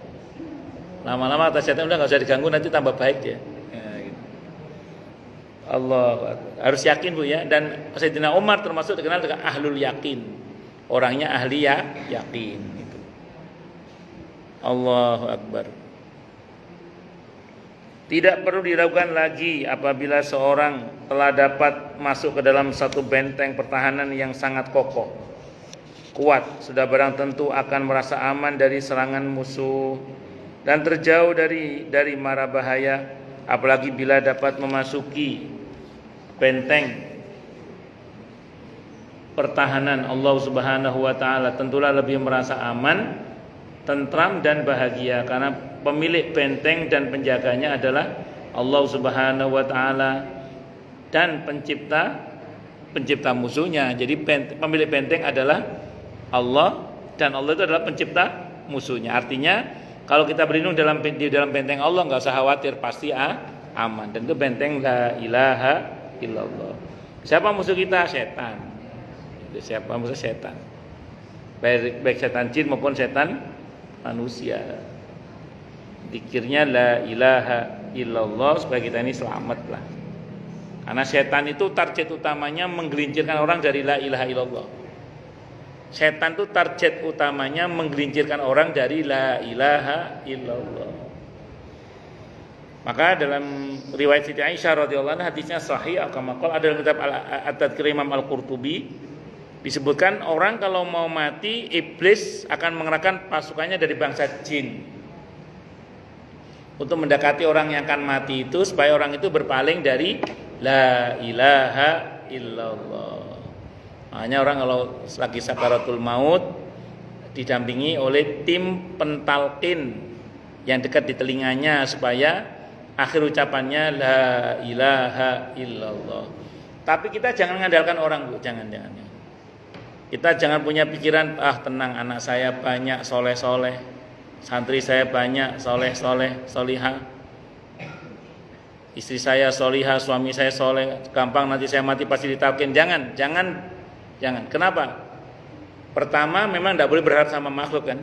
[SPEAKER 1] Lama-lama kata setan udah nggak usah diganggu nanti tambah baik dia. Ya, gitu. Allah harus yakin Bu ya. Dan Sayyidina Umar termasuk dikenal dengan ahlul yakin. Orangnya ahli yakin. Gitu. Allahu Akbar. Tidak perlu diragukan lagi apabila seorang telah dapat masuk ke dalam satu benteng pertahanan yang sangat kokoh, kuat, sudah barang tentu akan merasa aman dari serangan musuh dan terjauh dari mara bahaya. Apalagi bila dapat memasuki benteng pertahanan Allah Subhanahu wa taala, tentulah lebih merasa aman, tentram dan bahagia karena pemilik benteng dan penjaganya adalah Allah Subhanahu wa taala dan pencipta musuhnya. Jadi pemilik benteng adalah Allah dan Allah itu adalah pencipta musuhnya. Artinya kalau kita berlindung di dalam benteng Allah enggak usah khawatir, pasti aman. Dan itu benteng la ilaha illallah. Siapa musuh kita? Setan. Siapa musuh? Setan. Baik setan jin maupun setan manusia. Zikirnya la ilaha illallah supaya kita ini selamat lah. Karena setan itu target utamanya menggelincirkan orang dari la ilaha illallah. Setan itu target utamanya menggelincirkan orang dari la ilaha illallah. Maka dalam riwayat Siti Aisyah radhiyallahu anha, hadisnya sahih, kama qala ada dalam kitab At-Tadhkir Imam Al-Qurtubi, disebutkan orang kalau mau mati, iblis akan mengerahkan pasukannya dari bangsa jin untuk mendekati orang yang akan mati itu supaya orang itu berpaling dari la ilaha illallah. Hanya orang kalau lagi sakaratul maut didampingi oleh tim pentalkin yang dekat di telinganya supaya akhir ucapannya la ilaha illallah. Tapi kita jangan mengandalkan orang, Bu, jangan. Kita jangan punya pikiran, tenang, anak saya banyak soleh-soleh, santri saya banyak soleh-soleh, solihah, istri saya solihah, suami saya soleh, gampang nanti saya mati pasti ditalkin. Jangan. Kenapa? Pertama, memang tidak boleh berharap sama makhluk kan,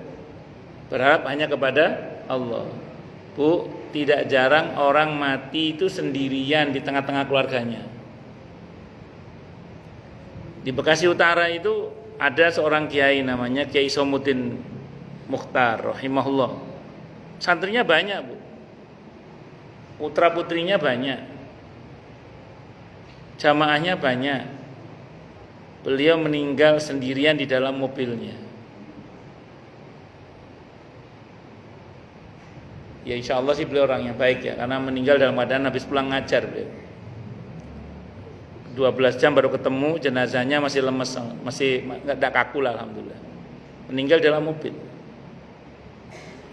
[SPEAKER 1] berharap hanya kepada Allah. Bu, tidak jarang orang mati itu sendirian di tengah-tengah keluarganya. Di Bekasi Utara itu ada seorang kiai namanya Kiai Somuddin Mukhtar rahimahullah. Santrinya banyak, Bu. Putra putrinya banyak. Jamaahnya banyak. Beliau meninggal sendirian di dalam mobilnya. Ya insya Allah sih beliau orang yang baik ya, karena meninggal dalam keadaan habis pulang ngajar beliau. 12 jam baru ketemu, jenazahnya masih lemes, masih enggak kaku lah, alhamdulillah. Meninggal dalam mobil.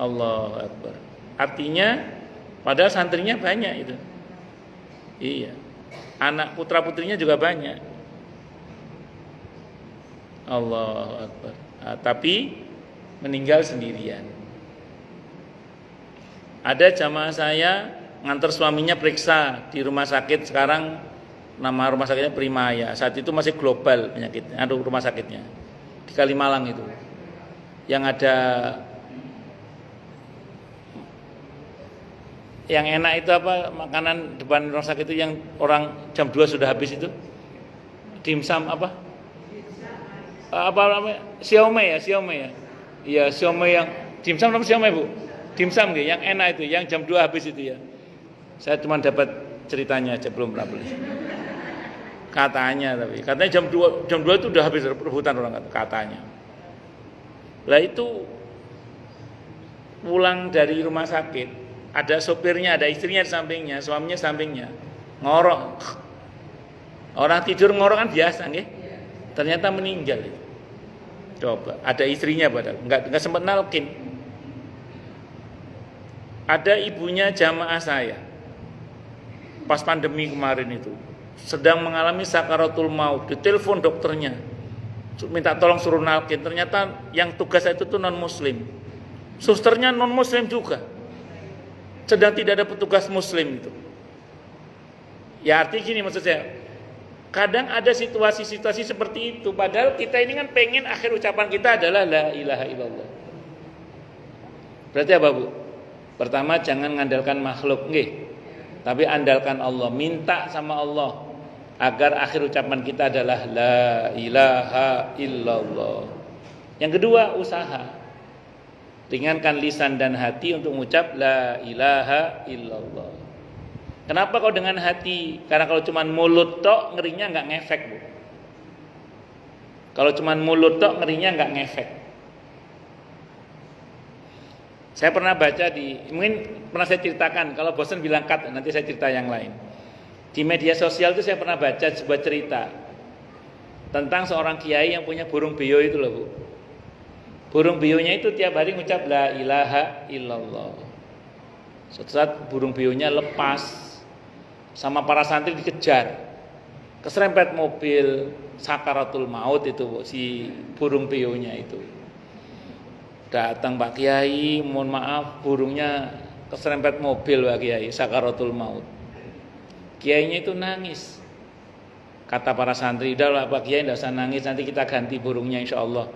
[SPEAKER 1] Allahu Akbar. Artinya padahal santrinya banyak itu. Iya. Anak putra putrinya juga banyak. Allahu Akbar. Tapi meninggal sendirian. Ada jamaah saya nganter suaminya periksa di rumah sakit, sekarang nama rumah sakitnya Primaya. Saat itu masih global penyakitnya, rumah sakitnya di Kalimalang itu. Yang ada yang enak itu apa, makanan depan rumah sakit itu yang orang jam 2 sudah habis itu. Dimsum apa namanya? Siomay ya. Iya, siomay yang dimsum apa siomay, Bu? Dimsum gitu, yang enak itu, yang jam 2 habis itu ya. Saya cuma dapat ceritanya aja, belum pernah beli. Katanya jam 2 itu udah habis rebutan orang katanya. Lah itu pulang dari rumah sakit, ada sopirnya, ada istrinya di sampingnya, suaminya di sampingnya. Ngorok. Orang tidur ngorok kan biasa nggih. Ternyata meninggal. Coba, ada istrinya padahal, enggak sempat nalkin. Ada ibunya jamaah saya, pas pandemi kemarin itu, sedang mengalami sakaratul maut, ditelepon dokternya, minta tolong suruh nalkin. Ternyata yang tugas saya itu tuh non muslim, susternya non muslim juga, sedang tidak ada petugas muslim itu. Ya artinya gini maksud saya, kadang ada situasi-situasi seperti itu, padahal kita ini kan pengen akhir ucapan kita adalah la ilaha illallah. Berarti apa Bu? Pertama, jangan mengandalkan makhluk, nggih, tapi andalkan Allah, minta sama Allah agar akhir ucapan kita adalah la ilaha illallah. Yang kedua, usaha, ringankan lisan dan hati untuk mengucap la ilaha illallah. Kenapa kau dengan hati? Karena kalau cuma mulut tok ngerinya nggak ngefek Bu. Kalau cuma mulut tok ngerinya nggak ngefek. Saya pernah baca mungkin pernah saya ceritakan. Kalau bosan bilang cut, nanti saya cerita yang lain. Di media sosial itu saya pernah baca sebuah cerita tentang seorang kiai yang punya burung beo itu loh Bu. Burung beonya itu tiap hari ngucap la ilaha illallah. Suatu saat burung beonya lepas, sama para santri dikejar, keserempet mobil, sakaratul maut itu si burung beonya itu. Datang Pak Kiai, mohon maaf burungnya keserempet mobil Pak Kiai, sakaratul maut. Kiainya itu nangis. Kata para santri, udahlah Pak Kiai tidak usah nangis, nanti kita ganti burungnya insya Allah.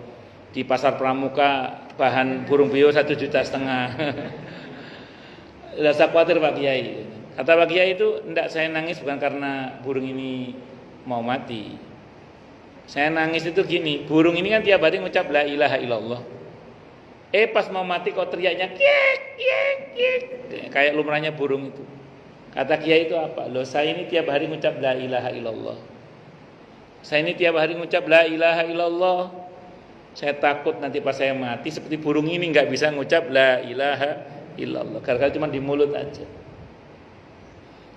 [SPEAKER 1] Di pasar Pramuka bahan burung beo 1,5 juta. Tidak usah khawatir Pak Kiai. Kata Pak Kiai itu, enggak, saya nangis bukan karena burung ini mau mati. Saya nangis itu gini, burung ini kan tiap hari ngucap la ilaha illallah. Pas mau mati kok teriaknya kiek kiek kiek, kayak lumrahnya burung itu. Kata Kiai itu apa? Loh, saya ini tiap hari ngucap la ilaha illallah. Saya ini tiap hari ngucap la ilaha illallah. Saya takut nanti pas saya mati seperti burung ini enggak bisa ngucap la ilaha illallah. Karena cuma di mulut aja.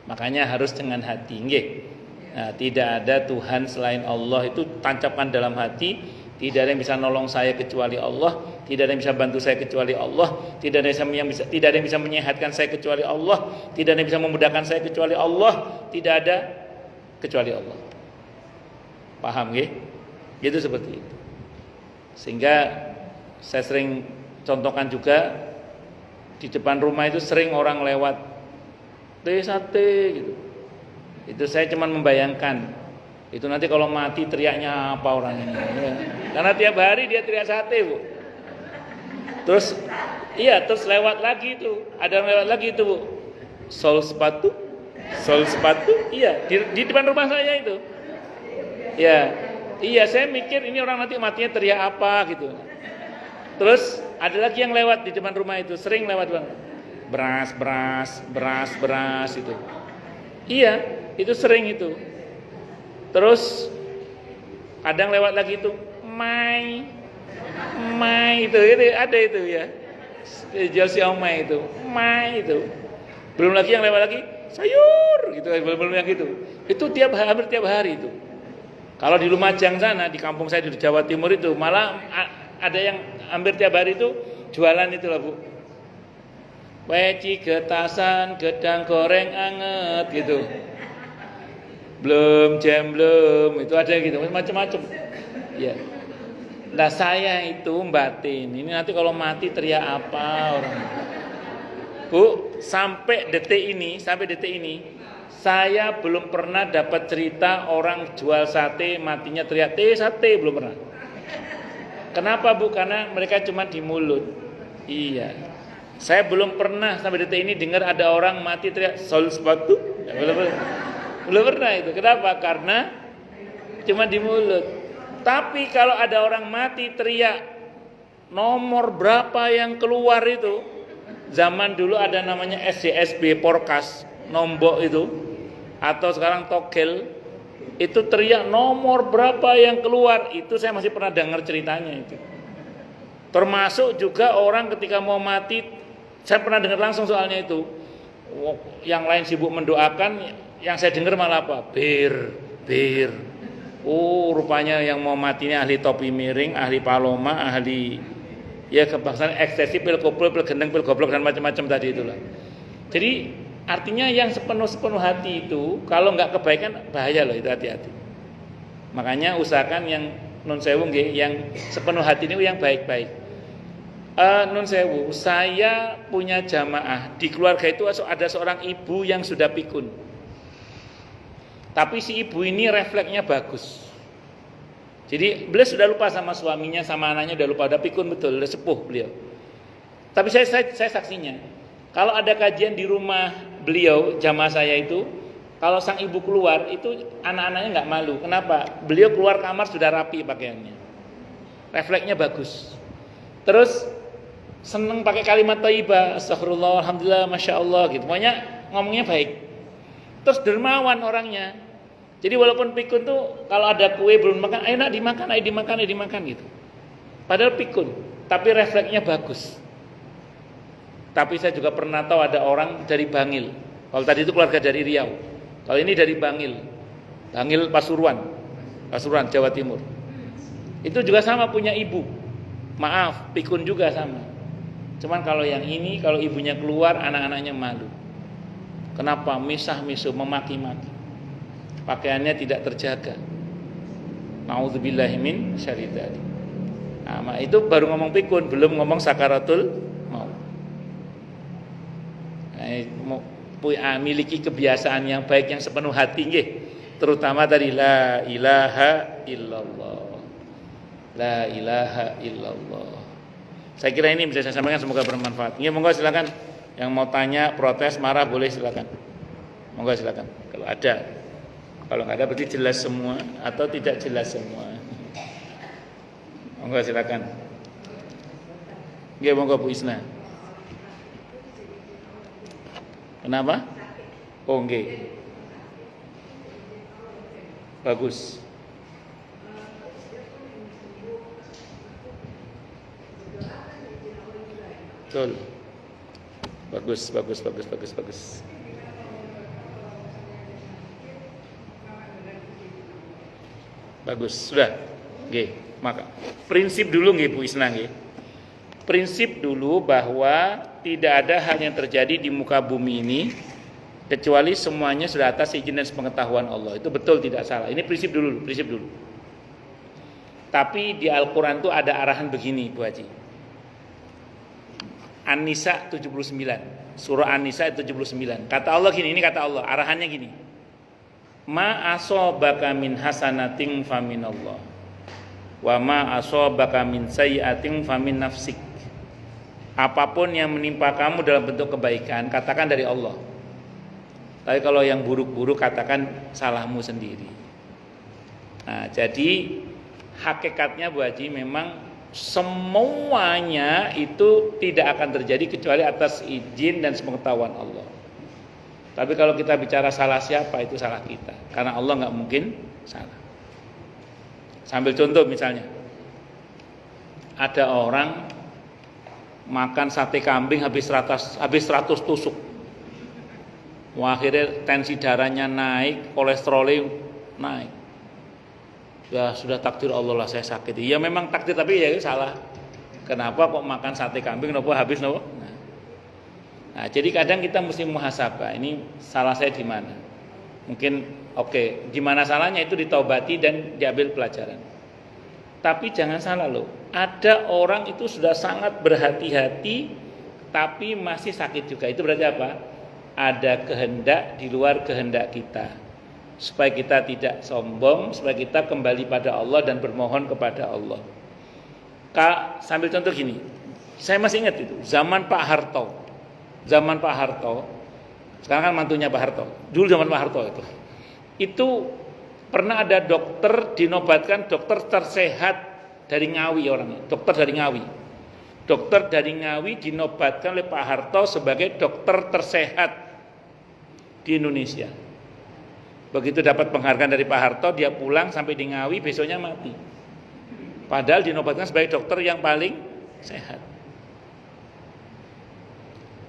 [SPEAKER 1] Makanya harus dengan hati, nggih. Nah, tidak ada Tuhan selain Allah, itu tancapkan dalam hati. Tidak ada yang bisa nolong saya kecuali Allah, tidak ada yang bisa bantu saya kecuali Allah, tidak ada yang bisa menyehatkan saya kecuali Allah, tidak ada yang bisa memudahkan saya kecuali Allah, tidak ada kecuali Allah. Paham nggih? Gitu seperti itu. Sehingga saya sering contohkan juga, di depan rumah itu sering orang lewat sate gitu. Itu saya cuma membayangkan, itu nanti kalau mati teriaknya apa orang ini ya. Karena tiap hari dia teriak sate Bu. Terus lewat lagi itu, ada yang lewat lagi itu Bu, sol sepatu, iya di depan rumah saya itu. Iya saya mikir ini orang nanti matinya teriak apa gitu. Terus ada lagi yang lewat di depan rumah itu, sering lewat Bang. Beras itu. Iya, itu sering itu. Terus kadang lewat lagi itu mai itu ada itu ya. Jual siomay itu, mai itu. Belum lagi yang lewat lagi sayur gitu, belum yang gitu. Itu hampir tiap hari itu. Kalau di Lumajang sana, di kampung saya di Jawa Timur itu malah ada yang hampir tiap hari itu jualan itu lah Bu. Peci getasan, gedang goreng anget gitu. Jam belum, itu ada gitu, macam-macam. Ya. Nah saya itu batin, ini nanti kalau mati teriak apa orang. Bu, sampai detik ini, saya belum pernah dapat cerita orang jual sate matinya teriak sate, belum pernah. Kenapa Bu? Karena mereka cuma di mulut. Iya. Saya belum pernah sampai detik ini dengar ada orang mati teriak sol sepatu. Ya, belum pernah itu. Kenapa? Karena cuma di mulut. Tapi kalau ada orang mati teriak nomor berapa yang keluar itu, zaman dulu ada namanya SJSB Porkas, nombok itu, atau sekarang togel, itu teriak nomor berapa yang keluar, itu saya masih pernah dengar ceritanya itu. Termasuk juga orang ketika mau mati, saya pernah dengar langsung soalnya itu. Yang lain sibuk mendoakan, yang saya dengar malah apa? Bir. Oh, rupanya yang mau mati ini ahli topi miring, ahli paloma, ahli ya kebangsaan eksesif, pil koplo, pil gendeng, pil goblok dan macam-macam tadi itulah. Jadi artinya yang sepenuh hati itu kalau nggak kebaikan bahaya loh, itu hati-hati. Makanya usahakan yang nun sewu nggih, yang sepenuh hati ini yang baik-baik. Nun sewu, saya punya jamaah di keluarga itu ada seorang ibu yang sudah pikun. Tapi si ibu ini refleksnya bagus. Jadi beliau sudah lupa sama suaminya, sama anaknya udah lupa, udah pikun betul, udah sepuh beliau. Tapi saya saksinya. Kalau ada kajian di rumah beliau, jamaah saya itu, kalau sang ibu keluar itu anak-anaknya nggak malu. Kenapa? Beliau keluar kamar sudah rapi pakaiannya. Refleksnya bagus. Terus seneng pakai kalimat thayyibah, astagfirullah, alhamdulillah, masya Allah gitu. Pokoknya ngomongnya baik. Terus dermawan orangnya. Jadi walaupun pikun tuh kalau ada kue belum makan, ayo nak dimakan, ayo dimakan gitu. Padahal pikun, tapi refleksnya bagus. Tapi saya juga pernah tahu ada orang dari Bangil. Kalau tadi itu keluarga dari Riau. Kalau ini dari Bangil. Bangil Pasuruan, Jawa Timur. Itu juga sama punya ibu. Maaf, pikun juga sama. Cuman kalau yang ini, kalau ibunya keluar, anak-anaknya malu. Kenapa? Misah-misuh, memaki-maki. Pakaiannya tidak terjaga. Nauzubillahi min syarri dzalik. Nah, itu baru ngomong pikun, belum ngomong sakaratul maut. Miliki kebiasaan yang baik yang sepenuh hati nggih. Terutama tadi la ilaha illallah. La ilaha illallah. Saya kira ini bisa saya sampaikan, semoga bermanfaat. Nggih, monggo silakan. Yang mau tanya, protes, marah boleh silakan. Monggo silakan. Kalau ada. Kalau nggak ada berarti jelas semua atau tidak jelas semua. Monggo silakan. Nggih, monggo Bu Isna. Kenapa? Oh nggih. Bagus. Betul. Bagus. Bagus, sudah. Nggih, maka prinsip dulu nggih Bu Isna nggih. Prinsip dulu bahwa tidak ada hal yang terjadi di muka bumi ini kecuali semuanya sudah atas izin dan sepengetahuan Allah. Itu betul, tidak salah. Ini prinsip dulu. Tapi di Al-Qur'an itu ada arahan begini, Bu Haji. An-Nisa 79. Surah An-Nisa 79. Kata Allah gini, ini kata Allah, arahannya gini. Ma asobaka min hasanatin faminallah wa ma asobaka min sayyi'atin famin nafsik. Apapun yang menimpa kamu dalam bentuk kebaikan, katakan dari Allah. Tapi kalau yang buruk-buruk, katakan salahmu sendiri. Nah, jadi hakikatnya Bu Haji, memang semuanya itu tidak akan terjadi kecuali atas izin dan sepengetahuan Allah. Tapi kalau kita bicara salah siapa, itu salah kita. Karena Allah nggak mungkin salah. Sambil contoh misalnya, ada orang makan sate kambing habis 100 tusuk. Wah, akhirnya tensi darahnya naik, kolesterolnya naik. Ya sudah takdir Allah lah saya sakit. Ya memang takdir, tapi ya salah. Kenapa kok makan sate kambing, nopo habis nopo? Nah, jadi kadang kita mesti muhasabah, ini salah saya di mana? Mungkin di mana salahnya itu ditaubati dan diambil pelajaran. Tapi jangan salah loh, ada orang itu sudah sangat berhati-hati tapi masih sakit juga. Itu berarti apa? Ada kehendak di luar kehendak kita. Supaya kita tidak sombong, supaya kita kembali pada Allah dan bermohon kepada Allah. Sambil contoh gini, saya masih ingat itu, zaman Pak Harto, sekarang kan mantunya Pak Harto. Dulu zaman Pak Harto itu pernah ada dokter dinobatkan dokter tersehat dari Ngawi orangnya. Dokter dari Ngawi dinobatkan oleh Pak Harto sebagai dokter tersehat di Indonesia. Begitu dapat penghargaan dari Pak Harto, dia pulang sampai di Ngawi, besoknya mati. Padahal dinobatkan sebagai dokter yang paling sehat.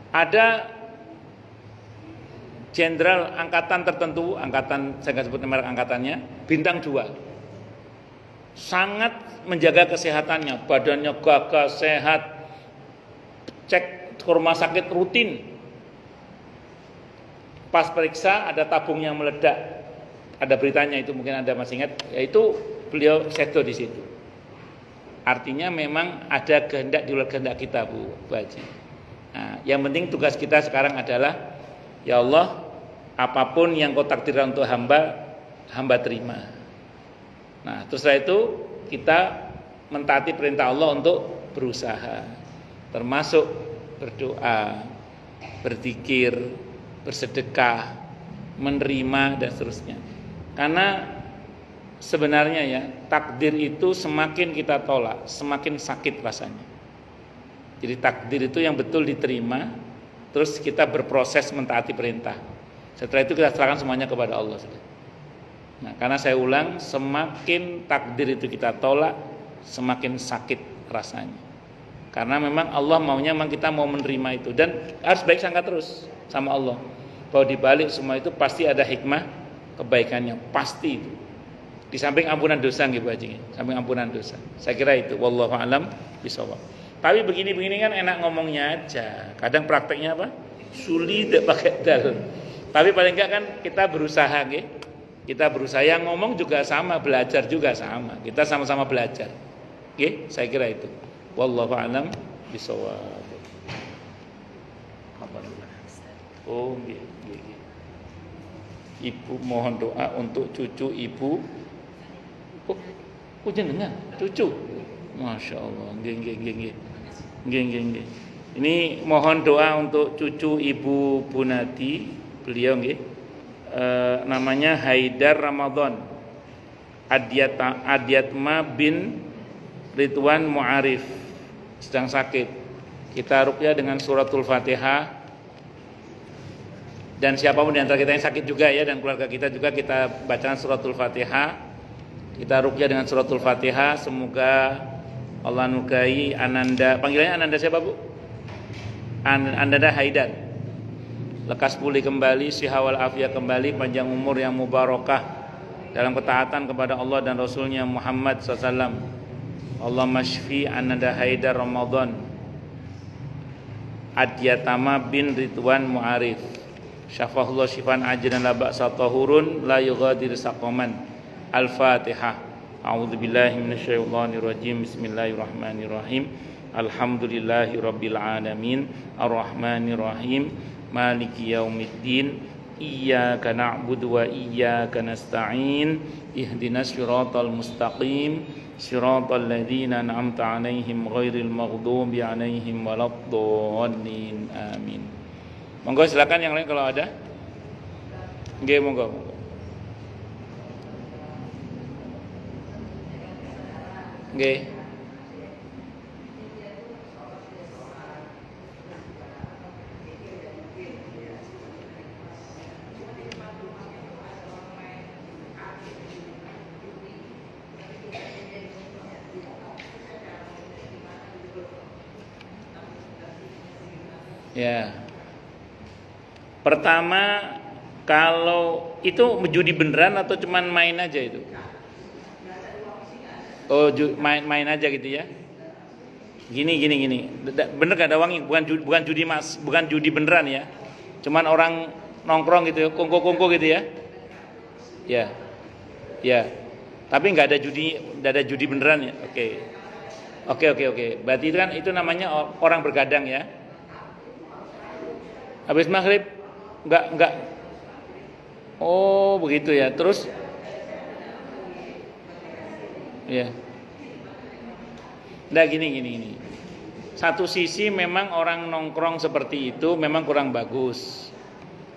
[SPEAKER 1] Ada jenderal angkatan tertentu, saya nggak sebut merek angkatannya, bintang 2. sangat menjaga kesehatannya, badannya gagah, sehat, cek ke rumah sakit rutin. Pas periksa ada tabung yang meledak, ada beritanya itu, mungkin Anda masih ingat, yaitu beliau sedo di situ. Artinya memang ada kehendak di luar kehendak kita, Bu Haji. Nah, yang penting tugas kita sekarang adalah, ya Allah, apapun yang Kau takdirkan untuk hamba terima. Nah, terus setelah itu kita mentaati perintah Allah untuk berusaha, termasuk berdoa, berzikir, bersedekah, menerima dan seterusnya. Karena sebenarnya ya, takdir itu semakin kita tolak, semakin sakit rasanya. Jadi takdir itu yang betul diterima, terus kita berproses mentaati perintah. Setelah itu kita serahkan semuanya kepada Allah. Nah, karena saya ulang, semakin takdir itu kita tolak, semakin sakit rasanya. Karena memang Allah maunya memang kita mau menerima itu, dan harus baik sangka terus sama Allah. Bahwa dibalik semua itu pasti ada hikmah kebaikannya, pasti itu. Di samping ampunan dosa gitu Haji, samping ampunan dosa. Saya kira itu, wallahu a'lam bishawab. Tapi begini-begini kan enak ngomongnya aja. Kadang prakteknya apa? Sulit pakai dal. Tapi paling enggak kan kita berusaha nggih. Kita berusaha, yang ngomong juga sama, belajar juga sama. Kita sama-sama belajar. Nggih, saya kira itu. Wallahu a'lam bishawab. Oh, nggih, nggih. Ibu mohon doa untuk cucu ibu. Oh, jenengan cucu. Masya Allah. Nggih. Ini mohon doa untuk cucu ibu Bunati, beliau nggih. Namanya Haidar Ramadan. Adyatma bin Ridwan Mu'arif, sedang sakit. Kita ruqyah dengan suratul Fatihah. Dan siapapun di antara kita yang sakit juga ya, dan keluarga kita juga, kita bacakan suratul Fatihah. Kita ruqyah dengan suratul Fatihah. Semoga Allah nukai Ananda, panggilannya Ananda siapa Bu? Ananda Haidar. Lekas pulih kembali, siha wal afiyah kembali, panjang umur yang mubarakah dalam ketaatan kepada Allah dan Rasulnya Muhammad SAW. Allahumma shfi Ananda Haidar Ramadan Adyatama bin Ridwan Mu'arif, syafahullah syifan ajran la ba'sa tahurun la yughadir saqaman. Al-Fatihah. A'udzubillahi minasyaitonir rajim. Bismillahirrahmanirrahim. Alhamdulillahirabbil alamin. Arrahmanir rahim. Maliki yaumiddin. Iyyaka na'budu wa iyyaka nasta'in. Ihdinas siratal mustaqim. Siratal ladzina an'amta 'alaihim ghairil maghdubi 'alaihim waladdallin. Amin. Monggo silakan yang lain kalau ada. Nggih, monggo. Nggih. Ya. Pertama, kalau itu judi beneran atau cuman main aja itu? Oh, main aja gitu ya. Gini. Bener gak ada uangnya? Bukan judi beneran ya. Cuman orang nongkrong gitu ya, kongko gitu ya. Ya. Tapi nggak ada judi beneran ya. Oke. Berarti itu namanya orang bergadang ya. Habis maghrib nggak. Oh, begitu ya. Terus ya. Nah, gini. Satu sisi memang orang nongkrong seperti itu memang kurang bagus.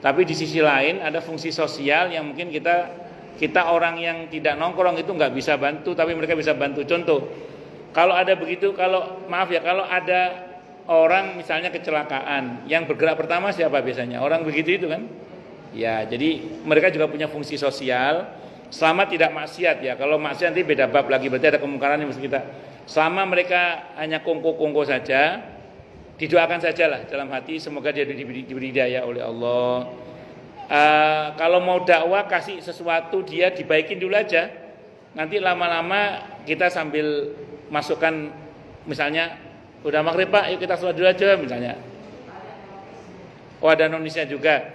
[SPEAKER 1] Tapi di sisi lain ada fungsi sosial yang mungkin kita orang yang tidak nongkrong itu nggak bisa bantu, tapi mereka bisa bantu. Contoh, kalau ada begitu, kalau ada orang misalnya kecelakaan, yang bergerak pertama siapa biasanya? Orang begitu itu kan? Ya, jadi mereka juga punya fungsi sosial. Selama tidak maksiat ya. Kalau maksiat nanti beda bab lagi, berarti ada kemungkaran yang mesti kita. Selama mereka hanya kongko saja, didoakan sajalah dalam hati, semoga dia diberi hidayah oleh Allah. Kalau mau dakwah kasih sesuatu, dia dibaikin dulu aja. Nanti lama-lama kita sambil masukkan, misalnya udah maghrib Pak, yuk kita sholat dulu aja misalnya. Oh ada Indonesia juga.